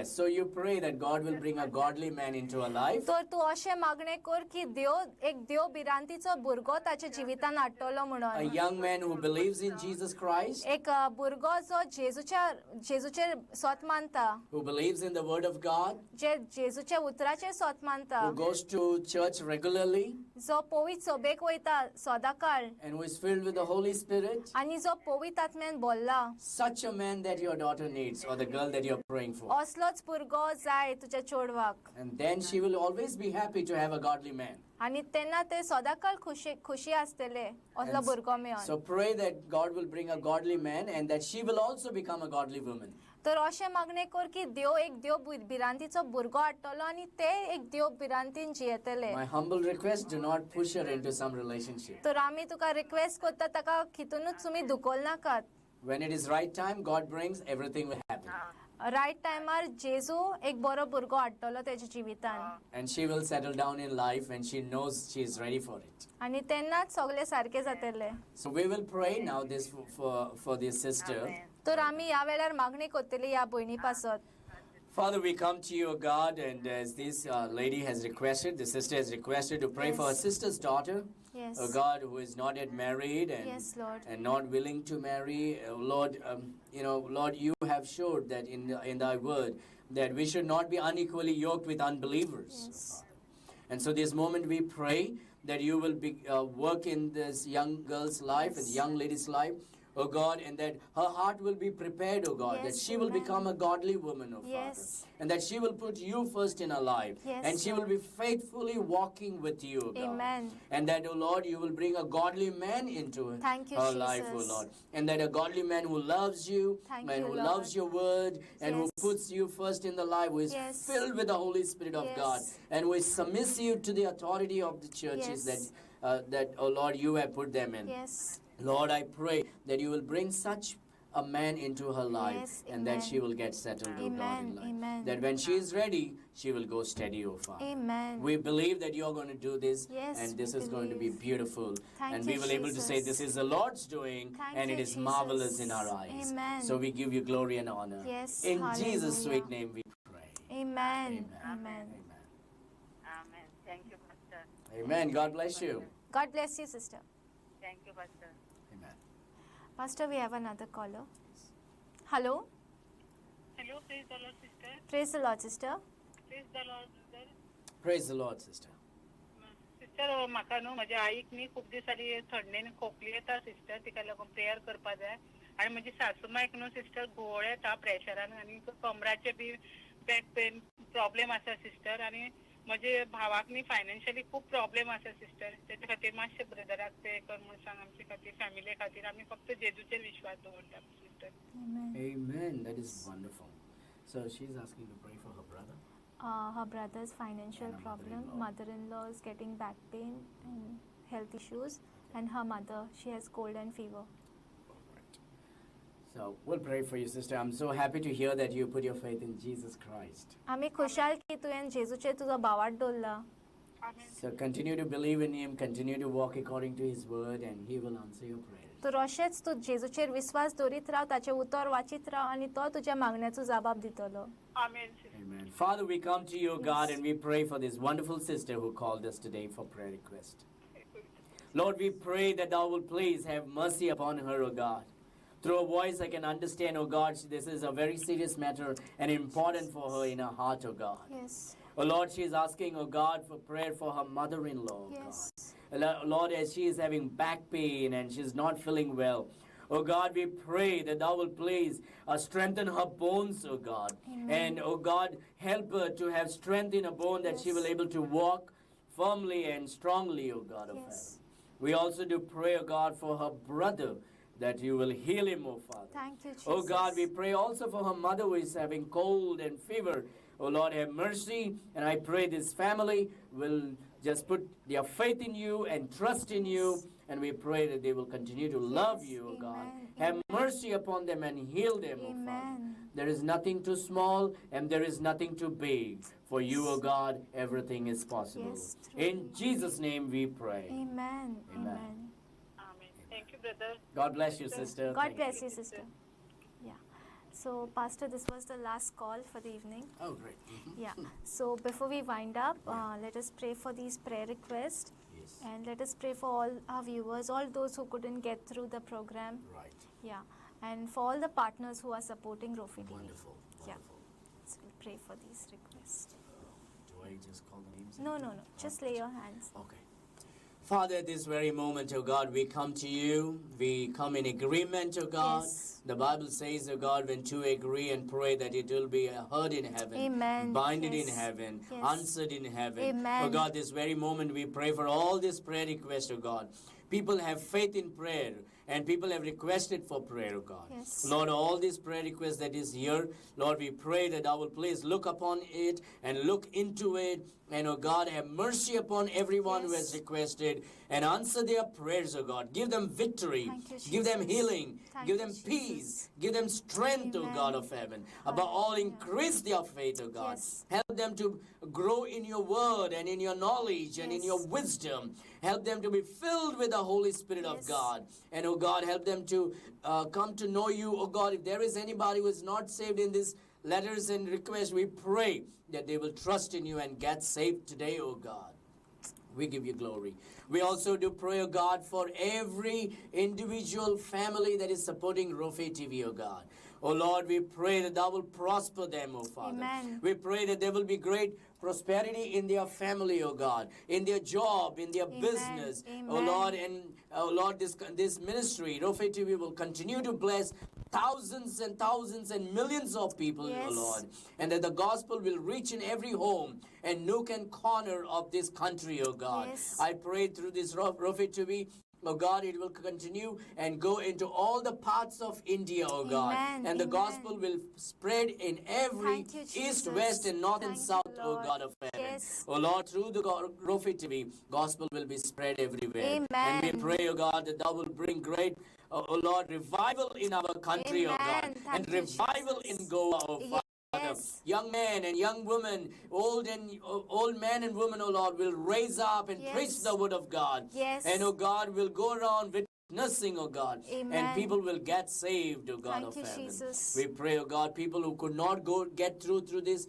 So you pray that God will bring a godly man into her life. तर तूं अशें मागणें कर की देव भिरांतीचो भुरगो ताच्या जिवितान हाडटलो A म्हणून. young man who believes in Jesus Christ, एक भुरगो जो जेजूचेर स्वत मानता, who believes in the word of God, जे जेजूच्या उतराचेर स्वत मानता, who goes to church regularly, जो पवित्र सभेक वयता सदाकाळ, and who is filled with the Holy Spirit. आनी जो पवित्र आत्म्यान भरला. Such a man that your daughter needs, or the girl that you're praying for. असलोच भुरगो जाय तुज्या चोडवाक. And then she will always be happy to have a godly man. आनी तेन्ना ते सदाकाळ खुशी आसतले असलो भुरगो मेळोन. So pray that God will bring a godly man and that she will also become a godly woman. तर अशें मागणें कर की देव भिरांतीचो भुरगो हाडटलो आनी ते एक देव भिरांतीन जियेतले. My humble request, do not push her into some relationship. तर आमी तुका रिक्वेस्ट करता ताका खितूनच तुमी दुखोल नाकात. When it is right time, God brings, everything will happen. Right टायमार जेजू एक बरो भुरगो हाडटलो तेच्या जिवितान. And she will settle down in life and she knows she is ready for it. आनी तेन्नाच सगळे सारके जातले. So we will pray now this for this sister. तर आमी ह्या वेळार मागणी करतली ह्या भयणी पासत. Father, we come to you, God, and as this lady has requested, the sister has requested to pray for her sister's daughter. Yes. Oh God, who is not yet married and, Yes, Lord. and not willing to marry. Lord, Lord, you have showed that in thy word that we should not be unequally yoked with unbelievers. Yes. And so this moment we pray that you will work in this young girl's life, and young lady's life, oh God, and that her heart will be prepared, oh God, that Yes, she will amen. become a godly woman, oh Yes. Father. And that she will put you first in her life. Yes, and she will be faithfully walking with you, oh God. Amen. And that, oh Lord, you will bring a godly man into Thank you, her life, oh Jesus. Lord. And that a godly man who loves you, Thank man you, who Lord. loves your word, and who Yes. puts you first in the life, who is Yes. filled with the Holy Spirit of Yes. God, and who is submissive to the authority of the churches Yes. that, oh Lord, you have put them in. Yes. Lord, I pray that you will bring such a man into her life, Yes, and that amen. she will get settled, oh God, in Amen, life. amen. That when she is ready, she will go steady, oh Father. Amen. We believe that you are going to do this, Yes, and this we is going to be believe. beautiful. Thank And you, we will able to say Jesus. this is the Lord's doing, Thank and it you, is marvelous in our Jesus. eyes. Amen. So we give you glory and honor. Yes, In Jesus' hallelujah. sweet name we pray. Amen. Amen. Amen. Amen. Thank you, Pastor. Amen. God bless you. God bless you, sister. Thank you, Pastor. Amen. Pastor, we have another caller. Hello. Hello, praise the Lord, sister. Praise the Lord, sister. Praise the Lord, brother. Praise the Lord, sister. Sister म्हाका न्हू म्हज्या आईक न्ही खूब दीस जाली थंडेन खोकली येता sister तिका लागून प्रेयर करपा जाय आनी म्हजी सासूमायक न्हू सिस्टर घुंवळ येता प्रेशरान आनी कमराचे बी बॅक पेन प्रॉब्लेम आसा सिस्टर आनी म्हजे भावाक न्ही फायनान्शियली खूब प्रॉब्लेम आसा सिस्टर तेच्या खातीर मातशें ब्रदराक पे कर म्हूण सांग आमचे खातीर फॅमिली खातीर आमी फक्त जेजूचेर विश्वास दवरता sister. Amen. That is wonderful. So she's asking to pray for her brother. Her brother's financial And her problem, mother-in-law. mother-in-law is getting back pain and health issues, and her mother, she has cold and fever. Right. So we'll pray for you, sister. I'm so happy to hear that you put your faith in Jesus Christ. आमी खुशाल की तुवें जेजूचेर तुजो भावार्थ दवरला. Amen. So continue to believe in Him, continue to walk according to His word, and He will answer your prayers. तर अशेंच तूं जेजूचेर विश्वास दवरीत राव, ताचें उतर वाचीत राव आनी तो तुज्या मागण्याचो जबाब दितलो. Amen, sister. Amen. Father, we come to you, God, and we pray for this wonderful sister who called us today for prayer request. Lord, we pray that thou will please have mercy upon her, O God. Through a voice I can understand, O God, this is a very serious matter and important for her in her heart, O God. Yes. Oh Lord, she is asking, oh God, for prayer for her mother-in-law, oh Yes. God. Lord, as she is having back pain and she's not feeling well, oh God, we pray that thou will please strengthen her bones, oh God. Amen. And, oh God, help her to have strength in her bone that she will able to walk firmly and strongly, oh God of heaven. Yes. We also do pray, oh God, for her brother, that you will heal him, oh Father. Thank you, Jesus. Oh God, we pray also for her mother who is having cold and fever. Oh Lord, have mercy. And I pray this family will just put their faith in you and trust in you. And we pray that they will continue to love you, oh God. Amen. Have mercy upon them and heal them, oh Father. Amen. There is nothing too small and there is nothing too big. For you, oh God, everything is possible. Yes, In Jesus' name we pray. Amen. Amen. Amen. Thank you, brother. God bless you, sister. God Thank bless you, sister. Yeah. So, Pastor, this was the last call for the evening. Oh, great. Yeah. So, before we wind up, let us pray for these prayer requests. Yes. And let us pray for all our viewers, all those who couldn't get through the program. Right. Yeah. And for all the partners who are supporting Rofi TV. Wonderful. Yeah. Wonderful. So, we'll pray for these requests. Do I just call the names? No. Just lay your hands. Okay. Father, at this very moment, oh God, we come to you. We come in agreement, oh God. Yes. The Bible says, oh God, when two agree and pray that it will be heard in heaven. Amen. Binded in Yes. heaven. Yes. Answered in heaven. Amen. Oh God, this very moment we pray for all these prayer requests, oh God. People have faith in prayer and people have requested for prayer, oh God. Yes. Lord, all these prayer requests that is here, Lord, we pray that thou will please look upon it and look into it. And, oh God, have mercy upon everyone who has Yes. requested and answer their prayers, oh God. Give them victory. Thank you, Give them Jesus. healing. Thank Give you, them Jesus. peace. Give them strength, oh Amen. God of heaven. Above all, Hallelujah. increase their faith, oh God. Yes. Help them to grow in your word and in your knowledge and in Yes. your wisdom. Help them to be filled with the Holy Spirit of Yes. God. And, oh God, help them to come to know you, oh God. If there is anybody who is not saved in these letters and requests, we pray that they will trust in you and get saved today, oh God. We give you glory. We also do pray, oh God, for every individual family that is supporting Rofe TV, oh God. Oh Lord, we pray that thou will prosper them, oh Father. Amen. We pray that there will be great prosperity in their family, oh God, in their job, in their Amen. business. Oh Amen. Lord, and oh Lord, this ministry, Rofe TV, will continue to bless thousands and thousands and millions of people, Yes. oh Lord. And that the gospel will reach in every home and nook and corner of this country, oh God. Yes. I pray through this Rofe TV, oh God, it will continue and go into all the parts of India, oh God. Amen. And the Amen. gospel will spread in every Thank you, east, Jesus. west, and north and Thank you, south, oh Lord. God of heaven. Yes. Oh Lord, through the Rofe TV, gospel will be spread everywhere. Amen. And we pray, oh God, that thou will bring great, oh Lord, revival in our country, oh God. Amen. And Thank you, revival Jesus. in Goa, oh Father. Yes. Young men and young women, old men and women, oh Lord, will raise up and Yes. preach the word of God. Yes. And oh God, will go around witnessing, oh God. Amen. And people will get saved, oh God Thank of you, heaven. Jesus. We pray, oh God, people who could not get through this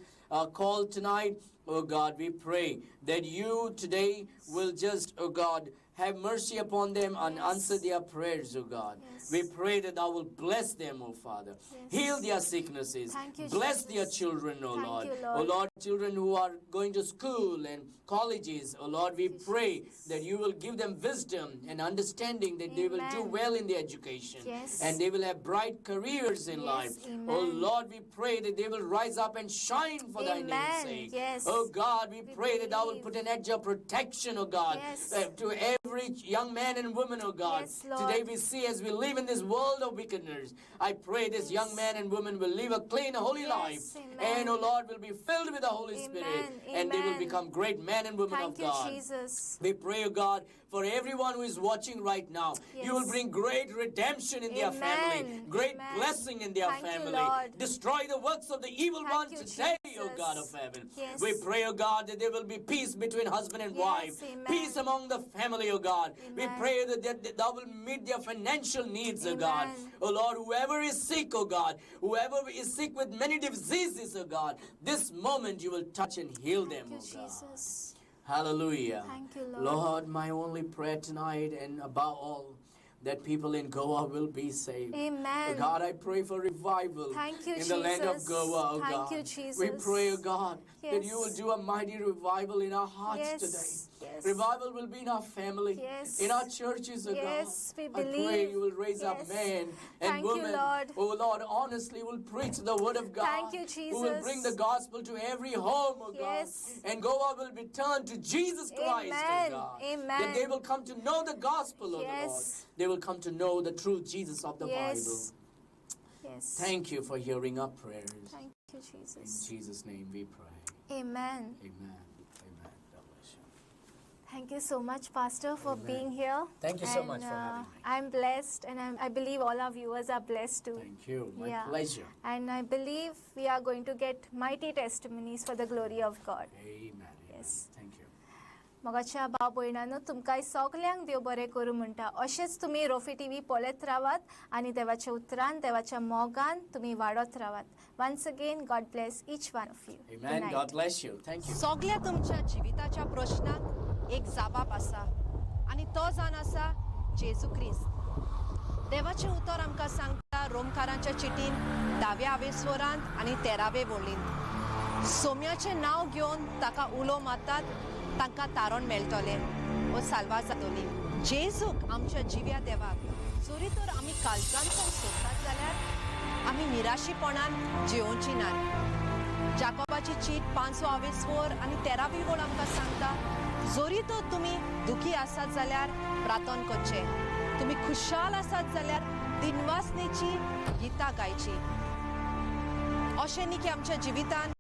call tonight, oh God, we pray that you today will just, oh God, have mercy upon them and Yes. answer their prayers, oh God. Yes. We pray that thou will bless them, oh Father. Yes. Heal their sicknesses. Thank you, Bless Jesus. their children, oh Thank Lord. you, Oh Lord. Lord, children who are going to school and colleges, oh Lord, we pray that you will give them wisdom and understanding that they will do Amen. well in their education. Yes. And they will have bright careers in Yes, life. amen. Oh Lord, we pray that they will rise up and shine for thy name's Amen. sake. Yes. Oh God, we We pray that thou will believe. put an edge of protection, oh God, Yes. to every young man and woman, oh God. Yes, Lord. Today we see as we live in this world of wickedness, I pray this young man and woman will live a clean, holy Yes, life. amen. And, oh Lord, will be filled with the Holy Amen, Spirit. And they will amen. become great men and women Thank of you, God. Jesus. We pray, oh God, for everyone who is watching right now. Yes. You will bring great redemption in their family, Amen. great Amen. blessing in their Thank you, family. Lord. Destroy the works of the evil Thank one you, today, O Jesus. God of heaven. Yes. We pray, O God, that there will be peace between husband and Yes, wife, amen. peace among the family, O God. We Amen. pray that thou will meet their financial needs, O God. Amen. O Lord, whoever is sick, O God, whoever is sick with many diseases, O God, this moment you will touch and heal them, Thank you, O God. Jesus. Hallelujah. Thank you, Lord. Lord, my only prayer tonight and above all, that people in Goa will be saved. Amen. God, I pray for revival Thank you, in the land of Jesus. Goa, oh Thank God. you, Jesus. We pray, oh God, that you will Yes. do a mighty revival in our hearts Yes. today. Yes. Revival will be in our family, Yes. in our churches, oh Yes, God. we I pray believe. you will raise up Yes. men and Thank you, women, Lord. oh Lord, honestly will preach the word of God. Thank you, Who will Jesus. bring the gospel to every home, oh Yes. God. And Goa will be turned to Jesus Christ, Amen. oh God. Amen. That they will come to know the gospel, oh Lord. Yes. They will come to know the true Jesus of the Yes. Bible. Yes. Thank you for hearing our prayers. Thank you, In Jesus. Jesus' name we pray. Amen. Amen. Amen. God bless you. Thank you so much, Pastor, for Amen. being here. Thank you so And, much for having me. I'm blessed, and I believe all our viewers are blessed too. Thank you. My Yeah. pleasure. And I believe we are going to get mighty testimonies for the glory of God. Amen. Amen. Yes. Thank you. मोगाच्या भाव भयणांनो तुमकां सगल्यांक देव बरें करूं म्हणटा अशेंच तुमी Raufi TV पळयत रावात आनी देवाच्या उतरान देवाच्या मोगान तुमी वाडत रावात. Once again God bless each one of you. Amen. God bless you. Thank you. सगळ्या तुमच्या जिविताच्या प्रश्नांक एक जबाब आसा आनी तो जावन आसा जेजू क्रिस्त. देवाचें उतर आमकां सांगता रोमकारांच्या चिटीन 10व्या आवेस्वरांत आनी 13वे वळींत सोम्याचें नांव घेवन ताका उलो मारतात तांकां तारण मेळटलें व साल्वा जातली. जेजूक आमच्या जिव्या देवाक जोरी तर आमी काळजांतल्यान सोदतात जाल्यार आमी निराशीपणान जियोवची नात. जाकोबाची चीट 5वो आवेस्वर आनी 13वी वळ आमकां सांगता जोरी तर तुमी दुखी आसात जाल्यार प्रार्थना करचे. तुमी खुशाल आसात जाल्यार दिनवासनेची गितां गायची. अशें न्ही की आमच्या जिवितान